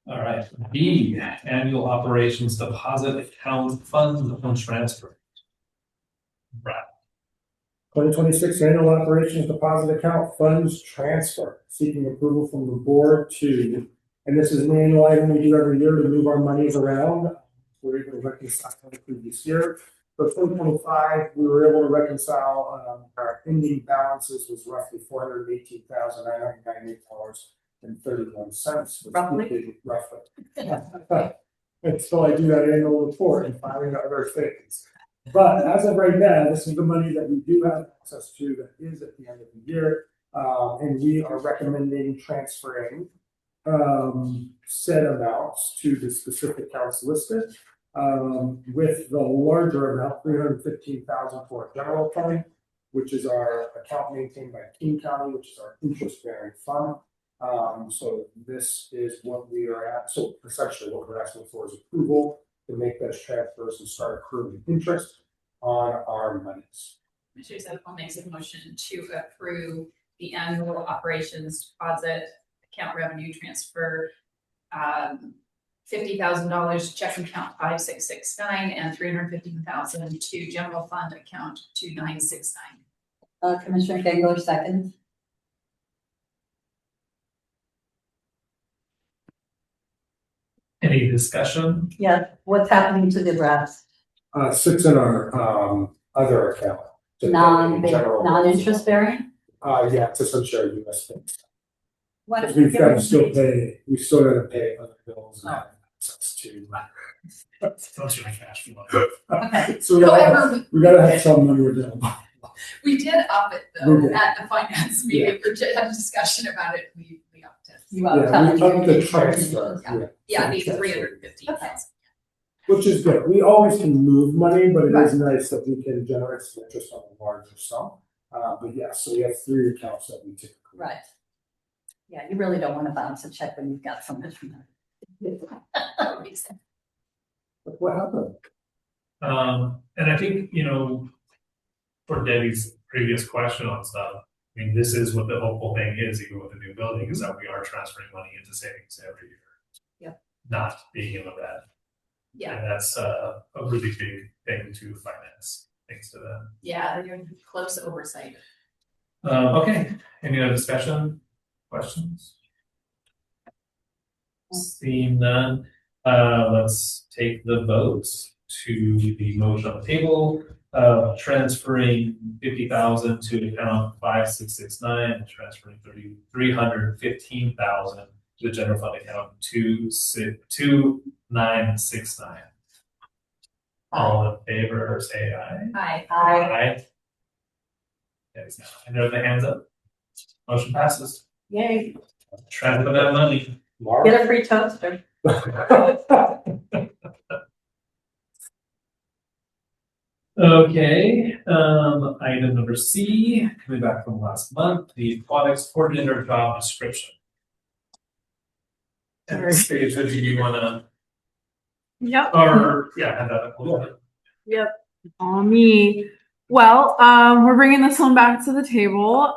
All right, B, annual operations deposit account funds transfer. Brad. 2026 annual operations deposit account funds transfer, seeking approval from the board to, and this is an annual item we do every year to move our monies around. We're able to reconcile the previous year. For 2025, we were able to reconcile our ending balances was roughly $418,998.31. Roughly. Until I do that annual report and filing other things. But as of right now, this is the money that we do have access to that is at the end of the year. And we are recommending transferring said amounts to the specific accounts listed, with the larger amount, $315,000 for our general fund, which is our account maintained by King County, which is our interest-bearing fund. So this is what we are at. So essentially what we're asking for is approval to make those transfers and start accruing interest. on our monies. Commissioner Zephyl makes a motion to approve the annual operations deposit account revenue transfer, $50,000 checking account 5669 and $350,000 to general fund account 2969. Commissioner Gangler, second. Any discussion? Yeah, what's happening to the rest? Sits in our, other account. Non-interest bearing? Yeah, to some share US things. What? Because we've got to still pay, we still got to pay other bills and Oh. have access to. Most of my cash flow. Okay. So we gotta have some money available. We did up it We though did. at the finance meeting. We had a discussion about it. We upped it. You are Yeah, telling we upped me. the transfer, Yeah. yeah. Yeah, the Transfer. 350,000. Which is good. We always can move money, but it is nice that we can generate some interest on a larger sum. But yeah, so we have 3 accounts that we typically. Right. Yeah, you really don't want to bounce a check when you've got so much money. But what happened? And I think, for Debbie's previous question on stuff, I mean, this is what the hopeful thing is, even with the new building, is that we are transferring money into savings every year. Yep. Not being in the red. Yeah. And that's a really big thing to finance, thanks to them. Yeah, you're in close oversight. Okay, any other discussion, questions? Seeing none, let's take the votes to the motion on the table, transferring 50,000 to account 5669 and transferring 315,000 to the general fund account 2969. All in favor, say aye. Aye. Aye. Yes, I know the hands up. Motion passes. Yay. Transfer that money. Get a free toaster. Okay, item number C, coming back from last month, the aquatics coordinator job description. At this stage, do you wanna, Yep. or, yeah, hand that up a little bit. Yep. On me. Well, we're bringing this one back to the table.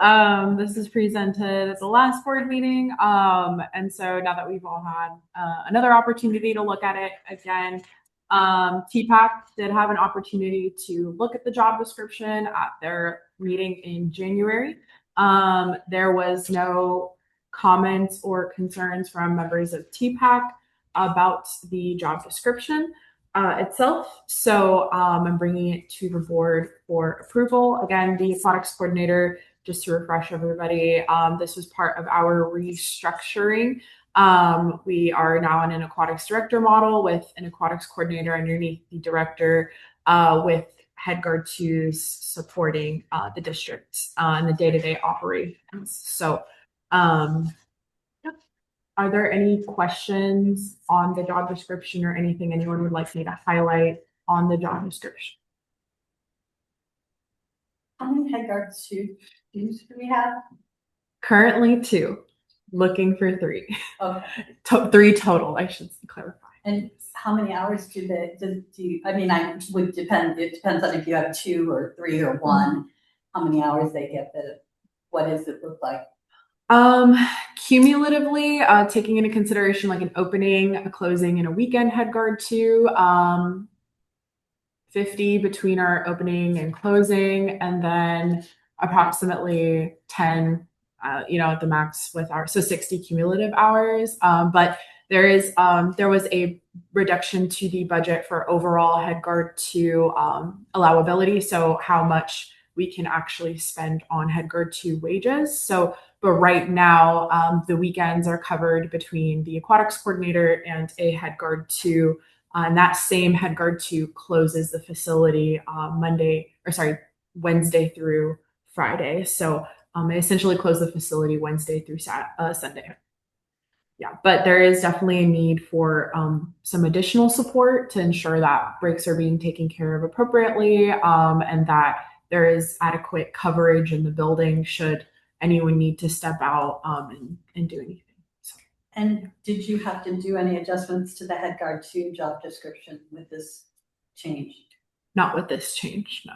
This is presented at the last board meeting. And so now that we've all had another opportunity to look at it again, TPAC did have an opportunity to look at the job description at their meeting in January. There was no comments or concerns from members of TPAC about the job description itself. So I'm bringing it to the board for approval. Again, the aquatics coordinator, just to refresh everybody, this was part of our restructuring. We are now in an aquatics director model with an aquatics coordinator underneath the director, with head guard twos supporting the district and the day-to-day operations. So are there any questions on the job description or anything anyone would like me to highlight on the job description? How many head guards do we have? Currently 2, looking for 3. Okay. 3 total, I should clarify. And how many hours do you, I mean, it depends on if you have 2 or 3 or 1, how many hours they get, what does it look like? Cumulatively, taking into consideration like an opening, a closing, and a weekend head guard 2, 50 between our opening and closing, and then approximately 10, at the max with our, so 60 cumulative hours. But there was a reduction to the budget for overall head guard 2 allowability, so how much we can actually spend on head guard 2 wages. So, but right now, the weekends are covered between the aquatics coordinator and a head guard 2. And that same head guard 2 closes the facility Wednesday through Friday. So they essentially close the facility Wednesday through Sunday. Yeah, but there is definitely a need for some additional support to ensure that breaks are being taken care of appropriately, and that there is adequate coverage in the building should anyone need to step out and do anything. So. And did you have to do any adjustments to the head guard 2 job description with this change? not with this change, no.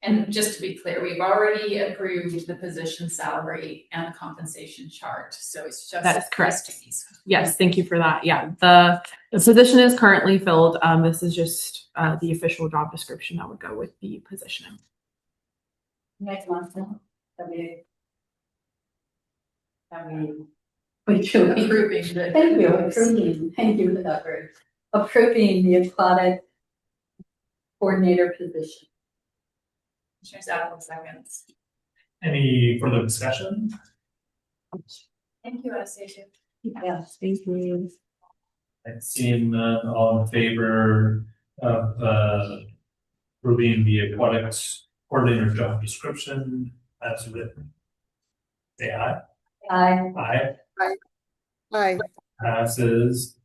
And just to be clear, we've already approved the position salary and the compensation chart, so it's just. That is correct. these duties. Yes, thank you for that. Yeah, the position is currently filled. This is just the official job description that would go with the position. Next month, we should Approving the. thank you for that word. Approving the aquatic coordinator position. Commissioner Saddle, seconds. Any further discussion? Thank you, Anastasia. Yes, thank you. And seeing none, all in favor of approving the aquatics coordinator job description as written? Say aye. I Aye. Hi. Passes.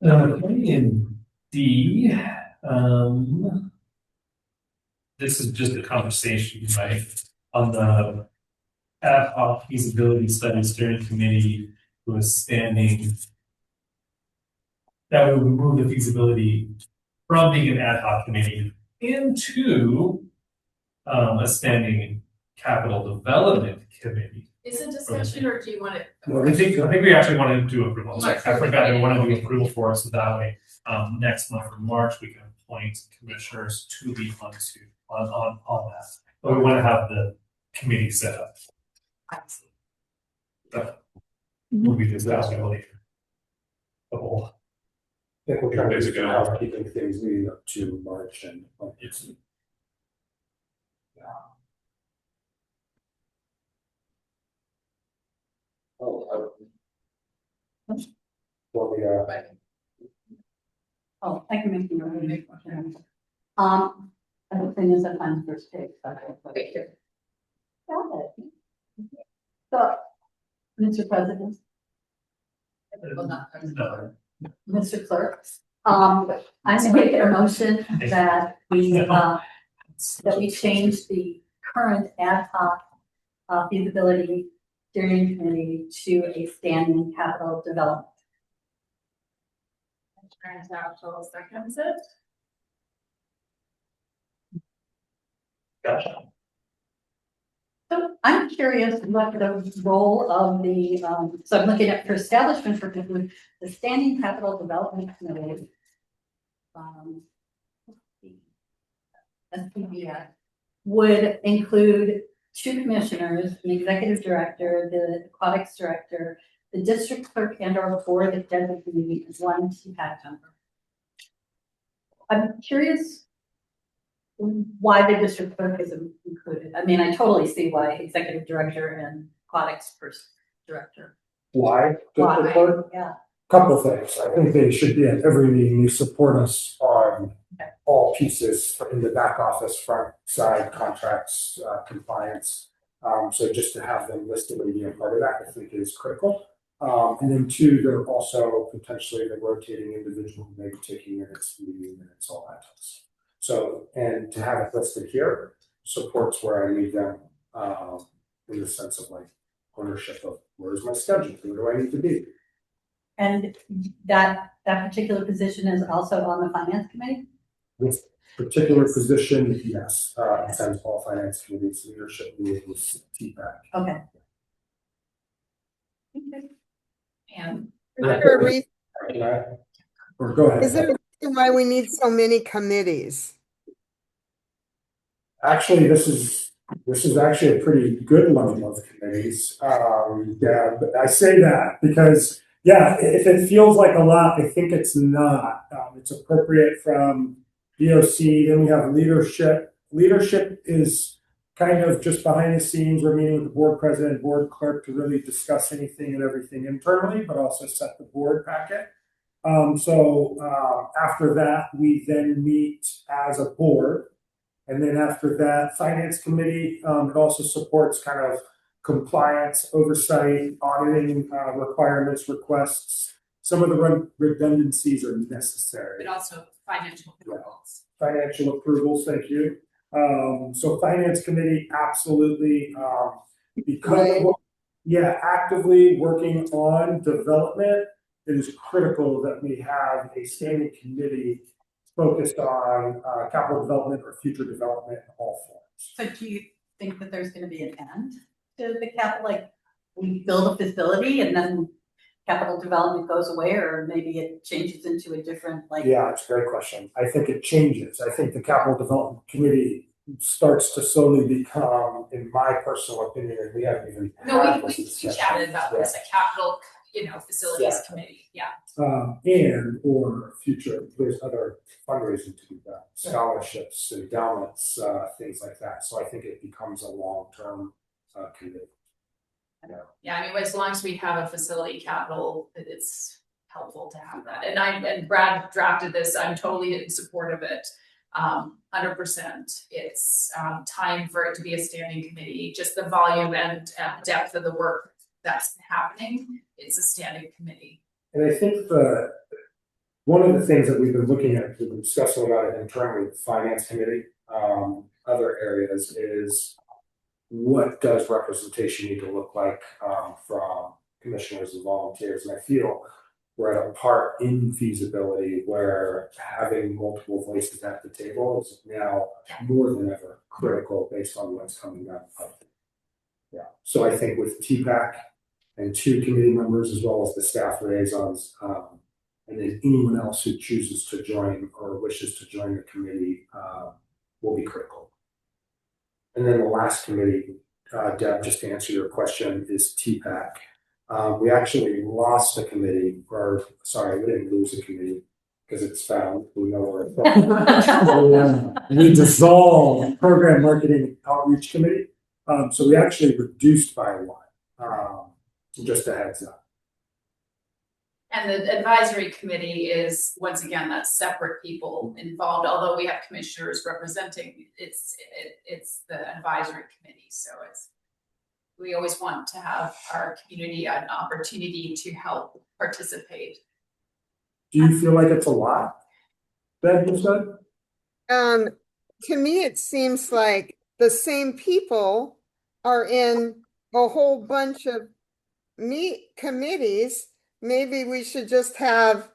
In D, this is just a conversation, right, on the ad hoc feasibility study steering committee who is standing. That would remove the feasibility from being an ad hoc committee into a standing capital development committee. Is it discussion or do you want it? Well, I think we actually want to do approval. Sorry, I forgot we want to do approval for us, so that way, next month in March, we can appoint commissioners to be on that. But we want to have the committee set up. That will be just asking later. The whole. I think we're trying to figure out keeping things leading up to March and it's. Oh, well, Oh, I can make you a big motion. I don't think there's a time for state. Got it. So, Mr. President, No. Mr. Clerk, I make a motion that we change the current ad hoc feasibility steering committee to a standing capital development. Commissioner seconds it. Gotcha. So I'm curious what the role of the, so I'm looking at for establishment for the Standing Capital Development Committee. SPDS would include 2 commissioners, an executive director, the aquatics director, the district clerk and or board of designee as 1 TPAC member. I'm curious why the district clerk is included. I mean, I totally see why executive director and aquatics director. why? Why? Yeah. Couple things. I think they should be at every meeting. You support us on all pieces in the back office, front side, contracts, compliance. So just to have them listed and be a part of that, I think is critical. And then 2, they're also potentially the rotating individual who may be taking minutes, meeting minutes, all that. So, and to have it listed here supports where I need them in the sense of like ownership of where's my schedule, where do I need to be? And that particular position is also on the finance committee? This particular position, yes, attends all finance committees, leadership meetings, TPAC. Okay. And Is there a reason- Can I? Or go ahead. is there a reason why we need so many committees? Actually, this is actually a pretty good level of committees. Yeah, but I say that because, yeah, if it feels like a lot, I think it's not. It's appropriate from BoC. Then we have leadership. Leadership is kind of just behind the scenes. We're meeting with the board president, board clerk to really discuss anything and everything internally, but also set the board packet. So after that, we then meet as a board. And then after that, finance committee, it also supports kind of compliance, oversight, auditing requirements, requests. Some of the redundancies are necessary. but also financial approvals. Financial approvals, thank you. So finance committee, absolutely. Because, actively working on development, it is critical that we have a standing committee focused on capital development or future development in all forms. So do you think that there's gonna be an end to the capital, like, we build a facility and then capital development goes away, or maybe it changes into a different, like? Yeah, it's a great question. I think it changes. I think the capital development committee starts to slowly become, in my personal opinion, and we haven't even. No, we chatted about this, a capital, facilities committee, yeah. And or future, there's other fundraising to be done, scholarships, endowments, things like that. So I think it becomes a long-term committee. Yeah, I mean, as long as we have a facility capital, it's helpful to have that. And Brad drafted this, I'm totally in support of it. 100%. It's time for it to be a standing committee, just the volume and depth of the work that's happening. It's a standing committee. And I think one of the things that we've been looking at, we've been discussing about it internally with the finance committee, other areas is what does representation need to look like from commissioners and volunteers? And I feel we're at a part in feasibility where having multiple voices at the table is now more than ever critical based on what's coming down the pipe. Yeah. So I think with TPAC and 2 committee members as well as the staff liaisons, and then anyone else who chooses to join or wishes to join the committee will be critical. And then the last committee, Deb, just to answer your question, is TPAC. We actually lost a committee, or sorry, we didn't lose a committee because it's found. We know where it's from. We dissolved Program Marketing Outreach Committee. So we actually reduced by 1. Just a heads up. And the advisory committee is, once again, that's separate people involved, although we have commissioners representing, it's the advisory committee. So we always want to have our community an opportunity to help participate. Do you feel like it's a lot that you said? To me, it seems like the same people are in a whole bunch of committees. Maybe we should just have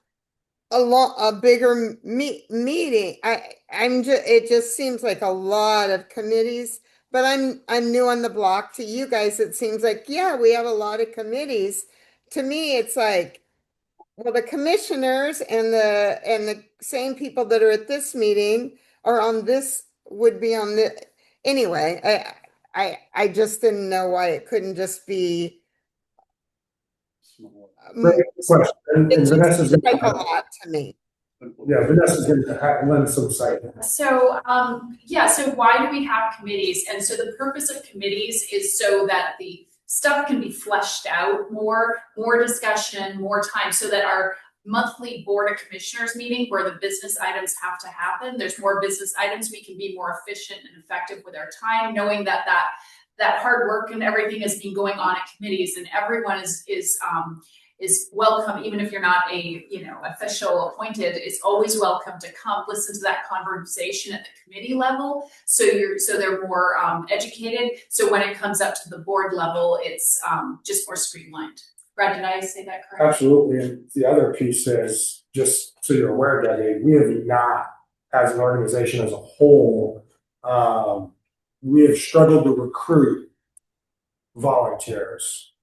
a bigger meeting. It just seems like a lot of committees, but I'm new on the block. To you guys, it seems like, yeah, we have a lot of committees. To me, it's like, well, the commissioners and the same people that are at this meeting are on this, would be on the, anyway, I just didn't know why it couldn't just be. Great question. And Vanessa's It's gonna like a lot to me. Yeah, Vanessa's gonna lend some sight. So, so why do we have committees? And so the purpose of committees is so that the stuff can be fleshed out more discussion, more time, so that our monthly board of commissioners meeting where the business items have to happen, there's more business items, we can be more efficient and effective with our time, knowing that hard work and everything has been going on at committees, and everyone is welcome, even if you're not official appointed. It's always welcome to come listen to that conversation at the committee level. So they're more educated. So when it comes up to the board level, it's just more streamlined. Brad, did I say that correctly? Absolutely. And the other piece is, just so you're aware, Debbie, we have not, as an organization as a whole, we have struggled to recruit volunteers.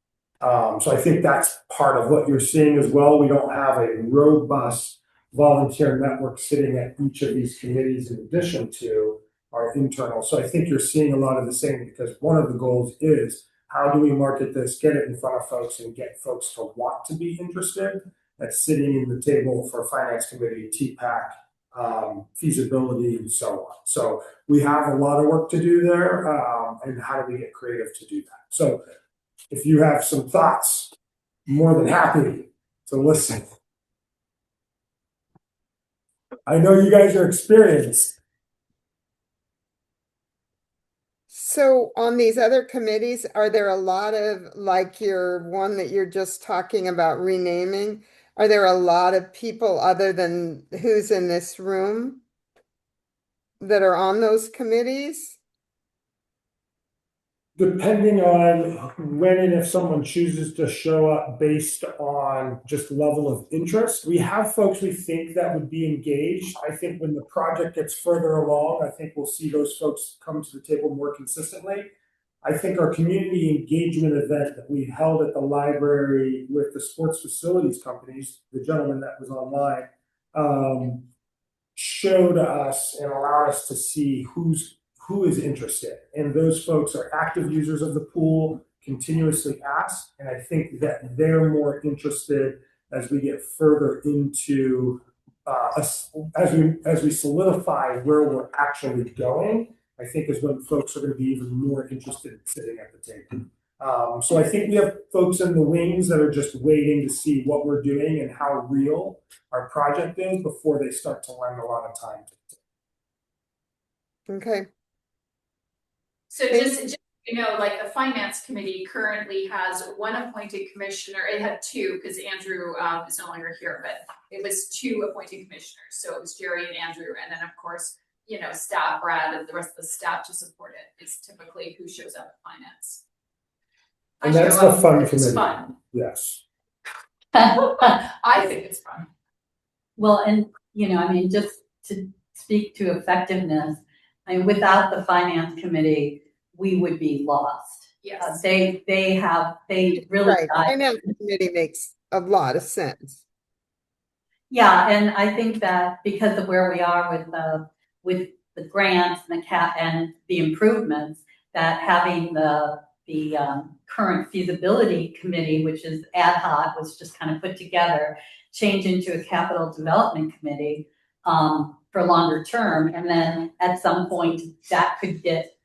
So I think that's part of what you're seeing as well. We don't have a robust volunteer network sitting at each of these committees in addition to our internal. So I think you're seeing a lot of the same, because one of the goals is, how do we market this, get it in front of folks, and get folks to want to be interested? That's sitting in the table for finance committee, TPAC, feasibility, and so on. So we have a lot of work to do there, and how do we get creative to do that? So if you have some thoughts, more than happy to listen. I know you guys are experienced. So on these other committees, are there a lot of, like your one that you're just talking about renaming? Are there a lot of people other than who's in this room that are on those committees? Depending on when and if someone chooses to show up based on just level of interest. We have folks we think that would be engaged. I think when the project gets further along, I think we'll see those folks come to the table more consistently. I think our community engagement event that we held at the library with the sports facilities companies, the gentleman that was online, showed us and allowed us to see who is interested. And those folks are active users of the pool, continuously ask. And I think that they're more interested as we get further into as we solidify where we're actually going. I think is when folks are going to be even more interested in sitting at the table. So I think we have folks in the wings that are just waiting to see what we're doing and how real our project is before they start to lend a lot of time to it. Okay. So just, you know, like the finance committee currently has one appointed commissioner. It had two because Andrew is no longer here, but it was two appointed commissioners. So it was Jerry and Andrew, and then of course, you know, staff, Brad, and the rest of the staff to support it is typically who shows up at finance. And that's the fun committee. It's fun. Yes. I think it's fun. Well, and you know, I mean, just to speak to effectiveness, I mean, without the finance committee, we would be lost. Yes. They really Right. Finance committee makes a lot of sense. Yeah, and I think that because of where we are with the grants and and the improvements, that having the current feasibility committee, which is ad hoc, was just kind of put together, change into a capital development committee for longer term, and then at some point that could get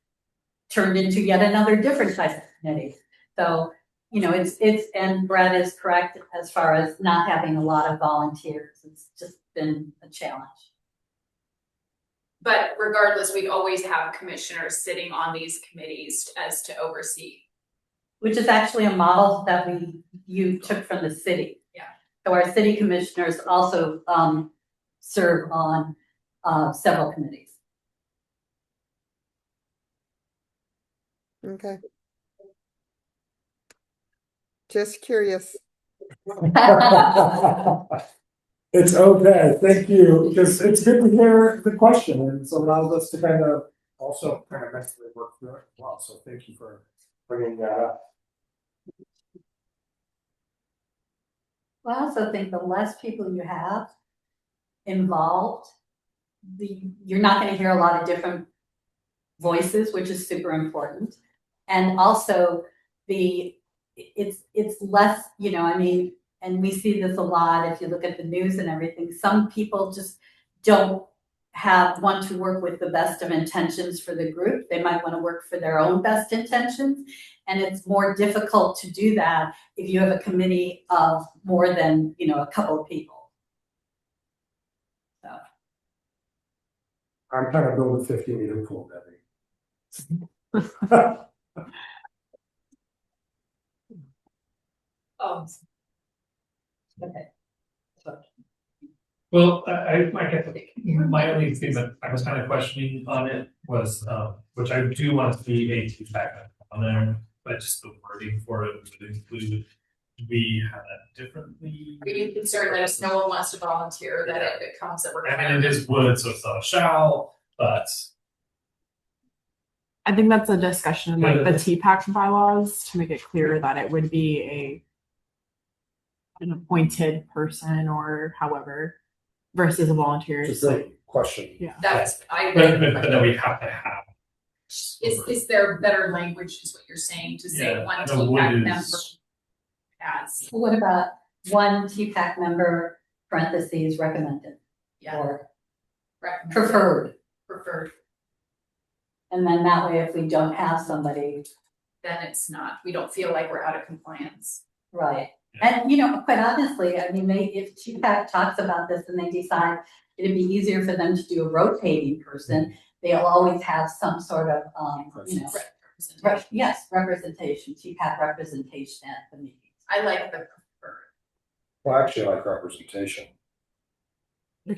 turned into yet another different type of committee. So, you know, it's and Brett is correct as far as not having a lot of volunteers. It's just been a challenge. But regardless, we'd always have commissioners sitting on these committees as to oversee. Which is actually a model that you took from the city. Yeah. So our city commissioners also serve on several committees. Okay. Just curious. It's okay. Thank you. Because it's good to hear the question, and it allows us to kind of mentally work through it as well. So thank you for bringing that up. Well, I also think the less people you have involved, you're not going to hear a lot of different voices, which is super important. And also it's less, you know, I mean, and we see this a lot if you look at the news and everything. Some people just don't want to work with the best of intentions for the group. They might want to work for their own best intentions. And it's more difficult to do that if you have a committee of more than, you know, a couple of people. So I'm trying to build a 50-meter pool, Debbie. Oh. Okay. Well, I guess my only thing that I was kind of questioning on it was, which I do want to see a feedback on there, but just the wording for it would include, we have that differently. Are you concerned that if no one wants to volunteer, that it becomes a requirement? I mean, it is would, so it's not a shall, but. I think that's a discussion in like the TPAC bylaws to make it clear that it would be an appointed person or however versus a volunteer. It's a great question. Yeah. That's But then we have to have. Is there better language is what you're saying to say one TPAC member has? what about one TPAC member parentheses recommended? Yeah. Or Preferred. And then that way, if we don't have somebody, Then it's not, we don't feel like we're out of compliance. right. And, you know, quite honestly, I mean, if TPAC talks about this and they decide it'd be easier for them to do a rotating person, they'll always have some sort of, you know, representation, TPAC representation at the meetings. I like the preferred. Well, I actually like representation.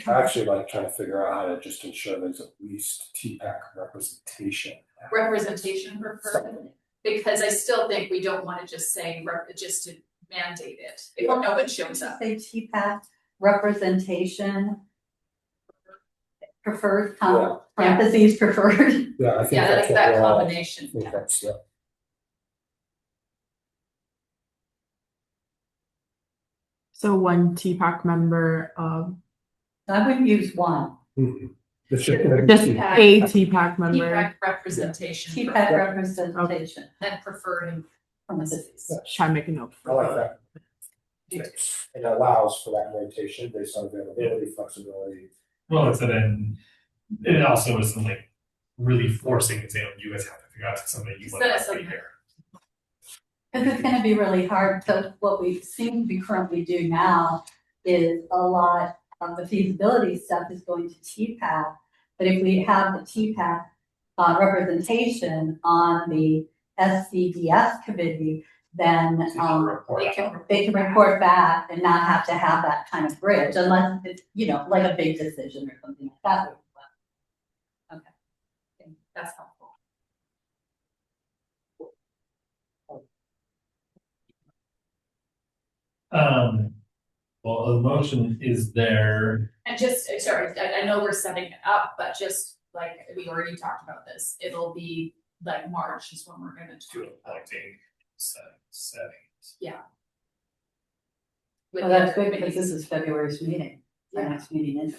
I actually like trying to figure out how to just ensure there's at least TPAC representation. Representation preferred. Because I still think we don't want to just say, just to mandate it, if no one shows up. Say TPAC representation. Preferred, parentheses preferred. Yeah, I think Yeah, that's like that what we're all- combination. I think that's, yeah. So one TPAC member, I wouldn't use one. It's just gonna be- just a TPAC member. TPAC representation. TPAC representation. And preferred in parentheses. Try and make a note. I like that. It allows for that rotation based on availability, flexibility. Well, it's then, it also isn't like really forcing and saying, oh, you guys have to figure out somebody you want to be here. Because it's gonna be really hard, so what we seem to be currently do now is a lot of the feasibility stuff is going to TPAC. But if we have the TPAC representation on the SCDS committee, then they can report back and not have to have that kind of bridge unless it's, like a big decision or something like that. Okay, that's helpful. Well, the motion is there. And just, sorry, I know we're setting it up, but just like we already talked about this, it'll be like March is when we're gonna do it. Appointing settings. Yeah. Well, that's good because this is February's meeting. Our next meeting is.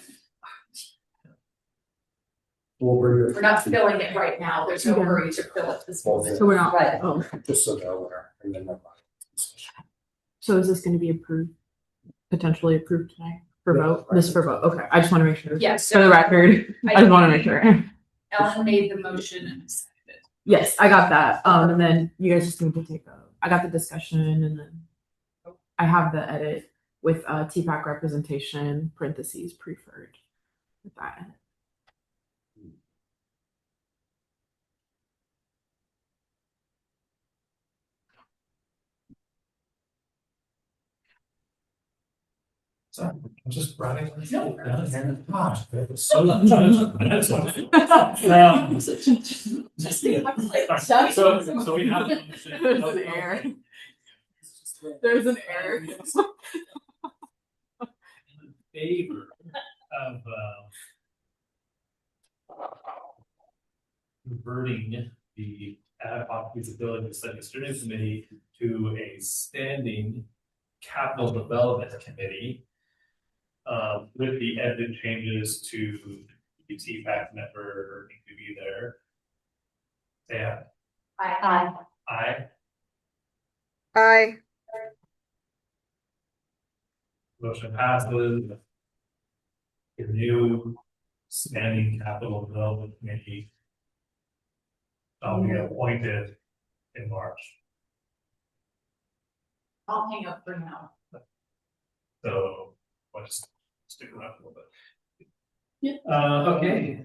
We're not filling it right now. There's no hurry to fill it this moment. So we're not, Right. oh, Just so they're aware, and then so is this gonna be approved, potentially approved tonight for vote? This for vote, okay, I just wanna make sure. Yes. For the record, I just wanna make sure. Ellen made the motion and seconded. Yes, I got that, and then you guys just need to take I got the discussion and then I have the edit with TPAC representation, parentheses, preferred. With that edit. So I'm just running. No. Gosh, it was so much. So we have. There's an error. There's an error. In favor of converting the ad hoc feasibility study steering committee to a standing capital development committee. With the edited changes to the TPAC member to be there. Yeah. Aye. Aye. Aye. Motion passes. The new standing capital development committee shall be appointed in March. I'll hang up for now. So I'll just stick around a little bit. Okay.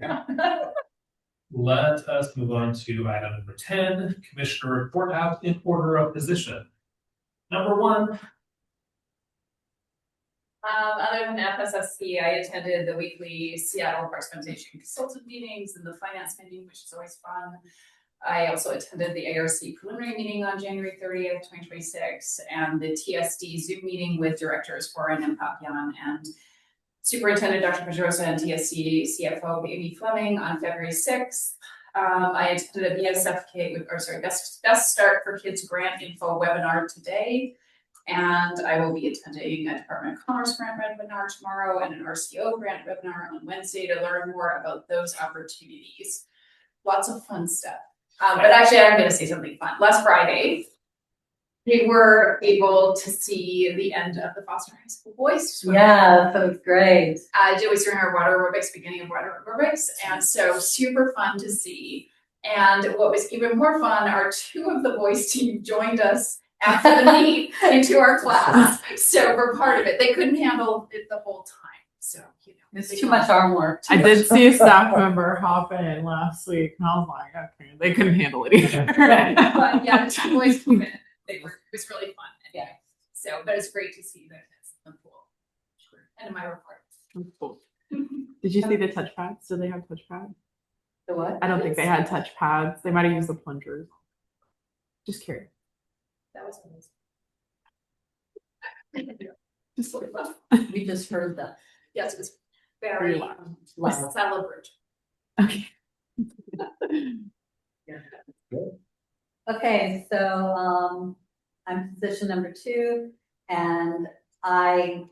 Let us move on to item number 10, Commissioner report out in order of position. Number 1. Other than FSSC, I attended the weekly Seattle Parks Foundation consultant meetings and the finance meeting, which is always fun. I also attended the ARC preliminary meeting on January 30th, 2026, and the TSD Zoom meeting with directors Warren and Papyan and Superintendent Dr. Pedrosa and TSD CFO Amy Fleming on February 6th. I attended a Best Start for Kids grant info webinar today. And I will be attending a Department of Commerce grant webinar tomorrow and an RCO grant webinar on Wednesday to learn more about those opportunities. Lots of fun stuff. But actually, I'm going to say something fun. Last Friday, we were able to see the end of the Foster High School boys swim. Yeah, that was great. Joey was doing our water aerobics, beginning of water aerobics, and so super fun to see. And what was even more fun, our 2 of the boys team joined us after the meet into our class. So we're part of it. They couldn't handle it the whole time. So, It's too much arm work. I did see a staff member hop in last week and I was like, okay, they couldn't handle it either. But yeah, the 2 boys came in. It was really fun. Anyway. So, but it's great to see the kids in the pool. End of my report. Cool. Did you see the touch pads? Do they have touch pads? The what? I don't think they had touch pads. They might have used the plungers. Just curious. That was amazing. We just heard that. Yes, it was very Loud. celebratory. Okay. Okay, so I'm position number 2, and I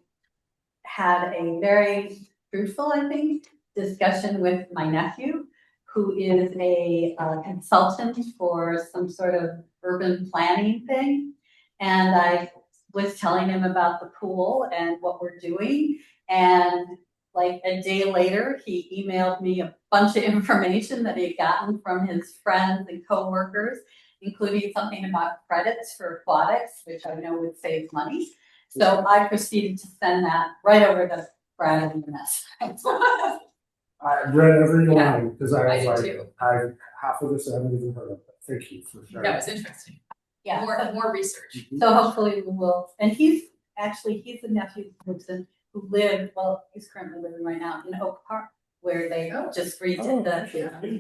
had a very fruitful, I think, discussion with my nephew, who is a consultant for some sort of urban planning thing. And I was telling him about the pool and what we're doing. And like a day later, he emailed me a bunch of information that he had gotten from his friends and coworkers, including something about credits for aquatics, which I know would save money. So I proceeded to send that right over to Brad and Vanessa. I read every Yeah, line because I I was did like, too. half of this I haven't even heard of. But thank you for sharing. That was interesting. Yeah, More research. so hopefully we will, and he's a nephew who lived, well, he's currently living right now in Oak Park, where they just redid the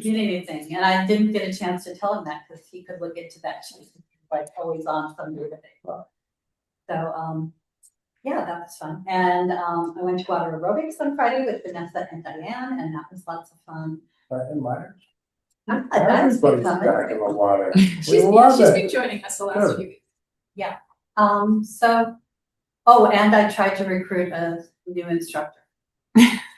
community thing. And I didn't get a chance to tell him that because he could look into that, like always on some day that they book. So, yeah, that was fun. And I went to water aerobics on Friday with Vanessa and Diane, and that was lots of fun. And mine. That's Everybody's becoming. back in the water. She's been joining us the last few weeks. And I tried to recruit a new instructor.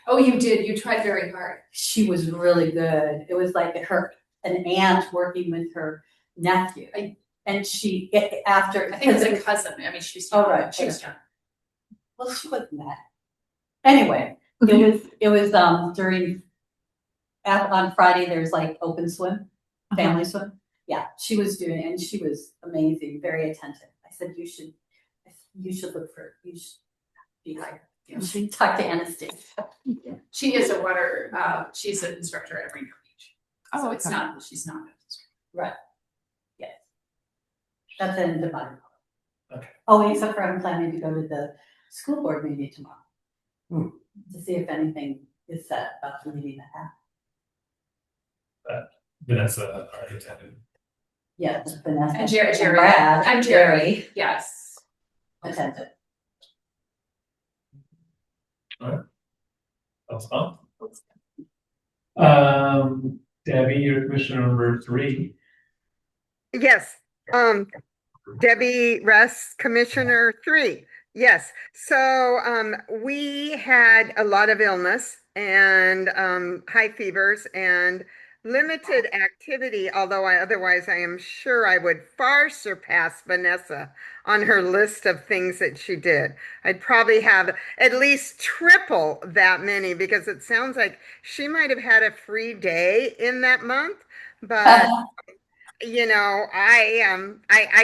Oh, you did. You tried very hard. She was really good. It was like an aunt working with her nephew. And she, after. I think it was a cousin. I mean, she's young. Oh, right. She's young. Well, she wasn't that. Anyway, it was on Friday, there's like open swim, family swim. Yeah, she was doing it and she was amazing, very attentive. I said, you should be hired. You should talk to Anastasia. She is a water, she's an instructor at Rainier Beach. So it's not, she's not an instructor. Right. Yes. That's in Divine. Okay. Oh, except for I'm planning to go to the school board meeting tomorrow to see if anything is said about the meeting that happened. Vanessa already attended. Yes, Vanessa. And Jerry. Brad, I'm Jerry. Yes. attended. All right. That was fun. Debbie, you're commissioner number 3. Yes, Debbie Russ, Commissioner 3. Yes, so we had a lot of illness and high fevers and limited activity, although otherwise I am sure I would far surpass Vanessa on her list of things that she did. I'd probably have at least triple that many because it sounds like she might have had a free day in that month, but I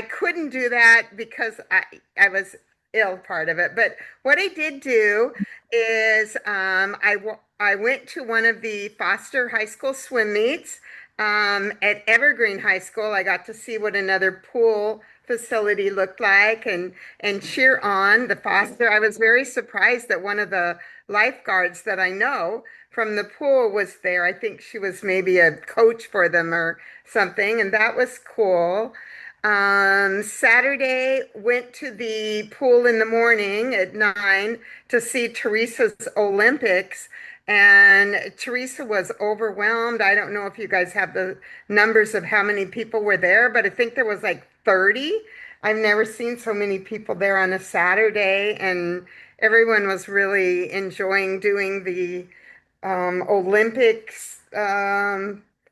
couldn't do that because I was ill part of it. But what I did do is I went to one of the Foster High School swim meets at Evergreen High School. I got to see what another pool facility looked like and cheer on the Foster. I was very surprised that one of the lifeguards that I know from the pool was there. I think she was maybe a coach for them or something, and that was cool. Saturday, went to the pool in the morning at 9 to see Teresa's Olympics, and Teresa was overwhelmed. I don't know if you guys have the numbers of how many people were there, but I think there was like 30. I've never seen so many people there on a Saturday, and everyone was really enjoying doing the Olympics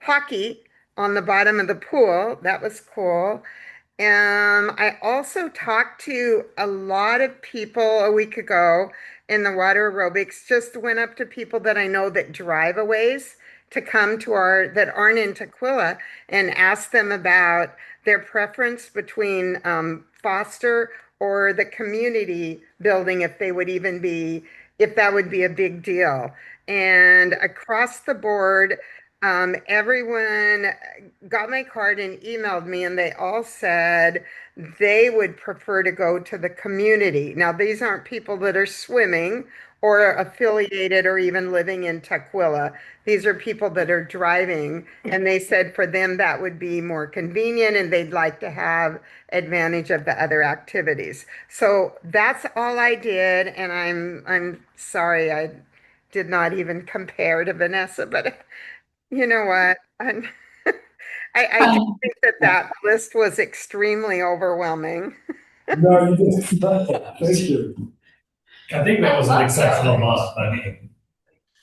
hockey on the bottom of the pool. That was cool. I also talked to a lot of people a week ago in the water aerobics, just went up to people that I know that drive a ways to come to that aren't in Tequila and ask them about their preference between Foster or the community building, if that would be a big deal. And across the board, everyone got my card and emailed me, and they all said they would prefer to go to the community. Now, these aren't people that are swimming or affiliated or even living in Tukwila. These are people that are driving, and they said for them that would be more convenient and they'd like to have advantage of the other activities. So that's all I did, and I'm sorry I did not even compare to Vanessa, but you know what? I do think that that list was extremely overwhelming. No, you did. Thank you. I think that was an exceptional month. I mean,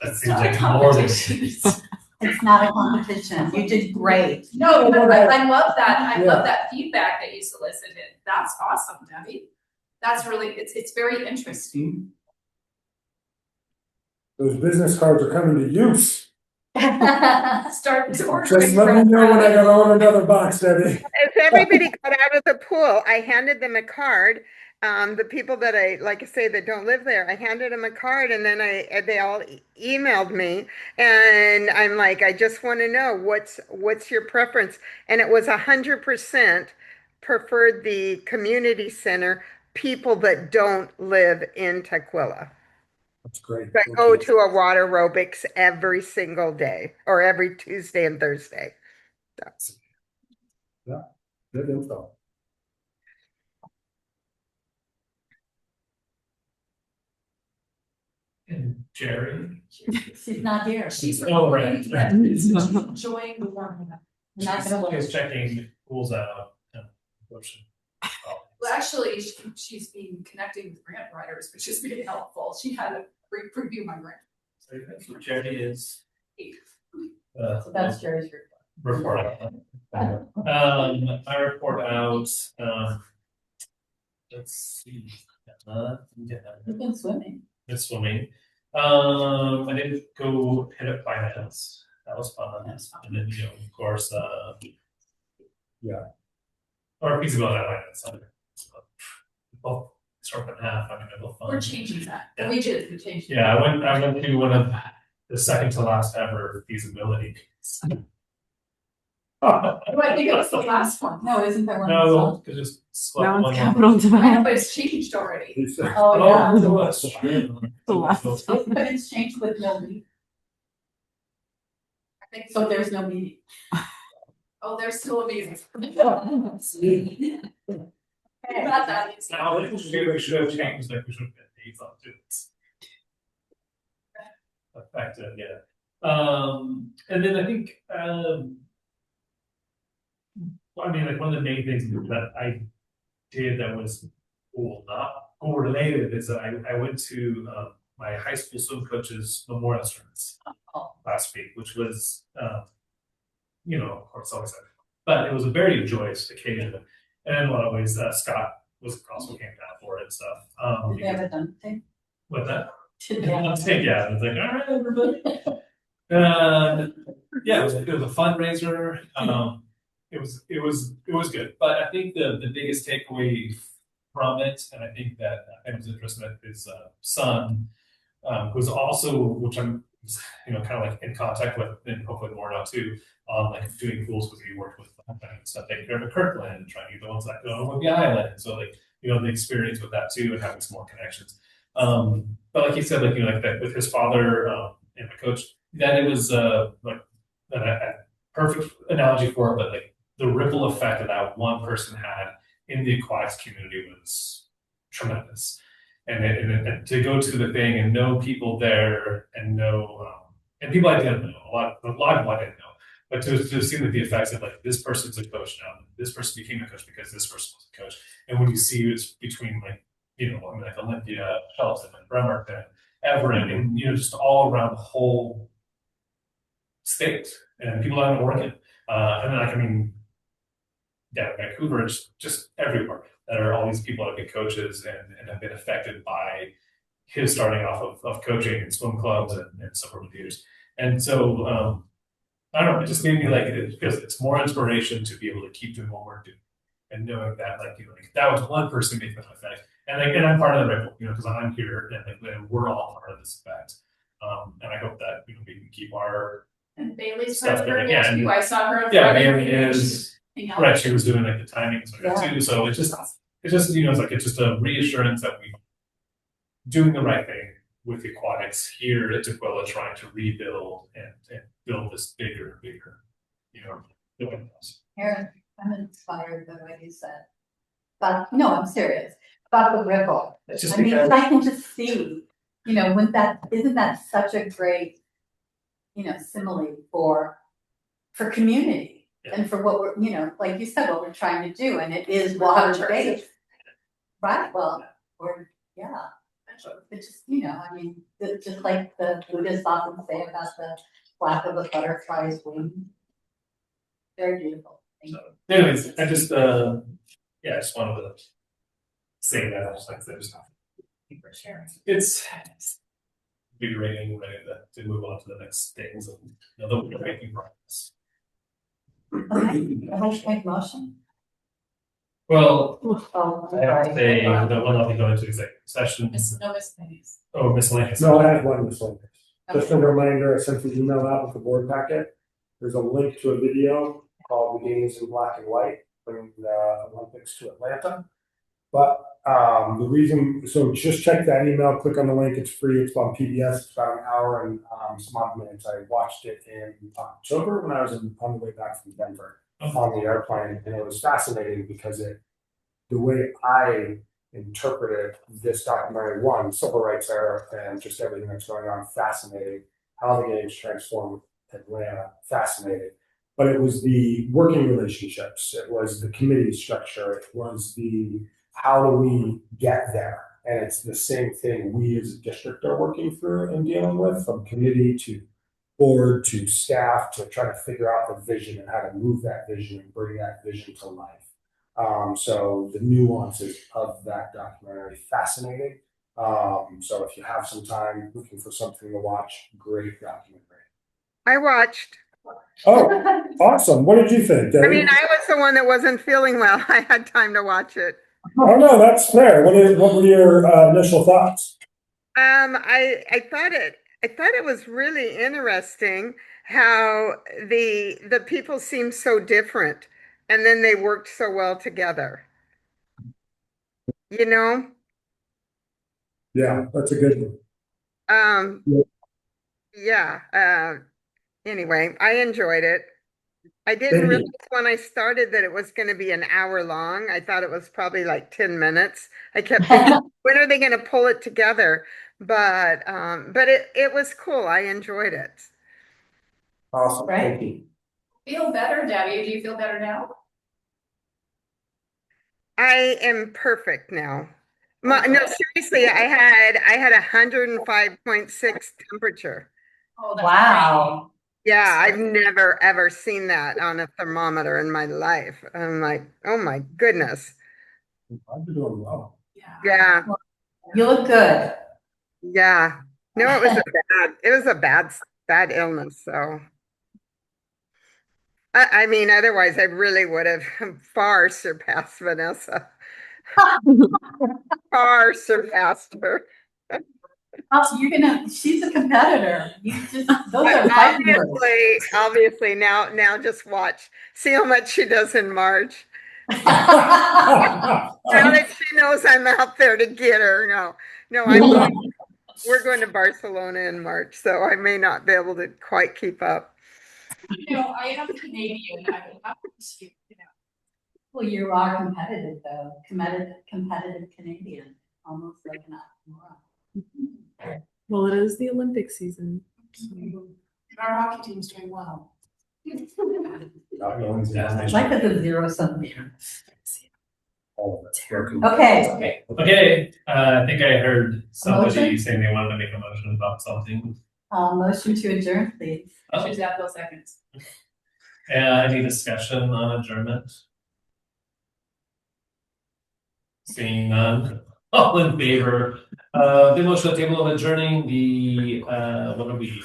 that seems like more than. It's not a competition. You did great. No, but I love that. I love that feedback that you solicited. That's awesome, Debbie. That's really, it's very interesting. Those business cards are coming to use. Start Just let me know when I gotta order another box, Debbie. As everybody got out of the pool, I handed them a card. The people that like I say, that don't live there, I handed them a card, and then they all emailed me, and I'm like, I just want to know what's your preference, and it was 100% preferred the community center, people that don't live in Tukwila. That's great. That Thank go you. to a water aerobics every single day or every Tuesday and Thursday. Yeah, good info. And Jerry. She's not here. She's Oh, right. enjoying the warming up. I'm not gonna look. She's checking pools out. Well, actually, she's been connecting with grant writers, which is really helpful. She had a brief preview of my grant. So Jerry is. So that's Jerry's report. Report out. I report out, let's see. You've been swimming. It's swimming. I did go hit up finance. That was fun. And then, of course, or feasibility finance. Both sort of in half. I mean, they're both fun. We're changing that. Yeah. We changed. Yeah, I went to one of the second to last ever feasibility. I think it was the last one. No, isn't there one? No, because just swept Now one it's more. capital I know, development. but it's changed already. Oh, yeah. it was. The last But it's changed with no meeting. I think So there's no meeting. Oh, there's still a meeting. Okay. Not that easy. Now, we should have changed, like, we should have been dates on students. Effective, yeah. And then I think, I mean, like, one of the main things that I did that was cool, not cool related, is that I went to my high school swim coach's memorial service last week, which was, of course, always, but it was a very joyous occasion. And in a lot of ways, Scott was also came down for it and stuff. Did they have a done thing? With that, Did they have a yeah, it's like, all right, everybody. Yeah, it was a fundraiser. It was good, but I think the biggest takeaway from it, and I think that I was interested in his son, who's also, which I'm kind of like in contact with, and hopefully more now too, like doing pools because he worked with stuff taking care of Kirkland and trying to get the ones that go with the island. So like the experience with that too and having some more connections. But like he said, like that with his father and the coach, that it was like a perfect analogy for it, but like the ripple effect that one person had in the aquatics community was tremendous. And to go to the thing and know people there and know and people I didn't know, a lot of people I didn't know, but to see the effects of like this person's a coach now, this person became a coach because this person was a coach, and when you see it's between like like Olympia, Shelton, and Bremerton, Everett, and just all around the whole state, and people out in Oregon, and then like Vancouver, just everywhere. That are all these people that have been coaches and have been affected by his starting off of coaching and swim clubs and several years. And so I don't know, it just made me like it's more inspiration to be able to keep doing what we're doing and knowing that like that was one person making an effect. And I'm part of the ripple, because I'm here and we're all part of this effect. And I hope that we can keep our And Bailey's Stuff part of her going, yeah, role too. I saw her. on Yeah, Friday Bailey morning. is, Hang out. right, she was doing like the timings for Yeah. it too, so it's just, you know, it's like, it's just a reassurance that we doing the right thing with aquatics here at Aquila, trying to rebuild and build this bigger, you know, doing this. Aaron, I'm inspired by what you said. But, no, I'm serious, about the ripple. It's just I mean, because, I can just see, you know, isn't that such a great, you know, simile for community and for what we're, you know, like you said, what we're trying to do, and it is water based. Right, well, or, yeah. It's just, you know, I mean, it's just like the Buddhists often say about the flap of a butterfly's wing. Very beautiful. Thank you. so, anyways, I just, yeah, I just wanted to say that, I just like, there's nothing for sharing. It's invigorating, ready to move on to the next things, and you know, that we're making progress. Okay, hashtag motion. Well, Oh, I have to say, sorry. that will not be going to executive session. No miscellaneous. Oh, miscellaneous. No, I have one miscellaneous. Just a Okay. reminder, I sent an email out with the board packet. There's a link to a video called The Games in Black and White, bringing the Olympics to Atlanta. But the reason, so just check that email, click on the link, it's free, it's on PBS, it's about an hour and some odd minutes. I watched it in October when I was on the way back from Denver on the airplane, and it was fascinating because the way I interpreted this documentary, one, civil rights era and just everything that's going on, fascinating. How the games transformed Atlanta, fascinating. But it was the working relationships, it was the committee structure, it was the how do we get there? And it's the same thing we as a district are working through and dealing with, from committee to board to staff, to try to figure out the vision and how to move that vision and bring that vision to life. So the nuances of that documentary, fascinating. So if you have some time looking for something to watch, great documentary. I watched. Oh, awesome. What did you think, I Debbie? mean, I was the one that wasn't feeling well. I had time to watch it. Oh, no, that's fair. What were your initial thoughts? I thought it was really interesting how the people seemed so different, and then they worked so well together. You know, Yeah, that's a good one. um, Yeah. yeah. Anyway, I enjoyed it. I didn't Thank you. realize when I started that it was going to be an hour long. I thought it was probably like 10 minutes. I kept thinking, when are they going to pull it together? But it was cool. I enjoyed it. Awesome. Right. Thank you. Feel better, Debbie? Do you feel better now? I am perfect now. No, seriously, I had 105.6 temperature. Oh, that's Wow. Yeah, I've never ever seen that on a thermometer in my life. I'm like, oh my goodness. I'm doing well. great. Yeah, You look good. yeah. No, it was a bad illness. So, I mean, otherwise I really would have far surpassed Vanessa. Far surpassed her. She's a competitor. Those are fighting words. Obviously now just watch. See how much she does in March. Now that she knows I'm out there to get her. No, we're going to Barcelona in March, so I may not be able to quite keep up. You know, I am Canadian. I would have to, you know. Well, you are competitive though, competitive Canadian, almost like an oxymoron. Well, it is the Olympic season. Our hockey team's doing well. It's like it's a zero-sum game. Okay. Okay, Okay, I think I heard somebody Motion? saying they wanted to make a motion about something. motion to adjourn, please. Oh, She's at those seconds. any discussion on adjournment? Seeing none, all in favor, the motion on the table of adjourning the, what are we?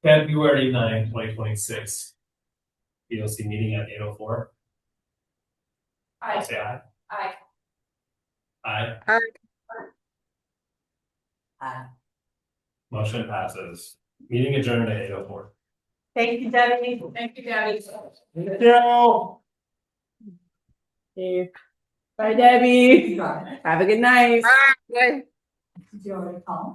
February 9, 2026. BoC meeting at 8:04. I, Say aye. I. Aye. Aye. Motion passes. Meeting adjourned at 8:04. Thank you, Debbie. Thank you, Gabby. Thank you. Okay. Bye, Debbie. Got it. Have a good night. Bye. Did you already call?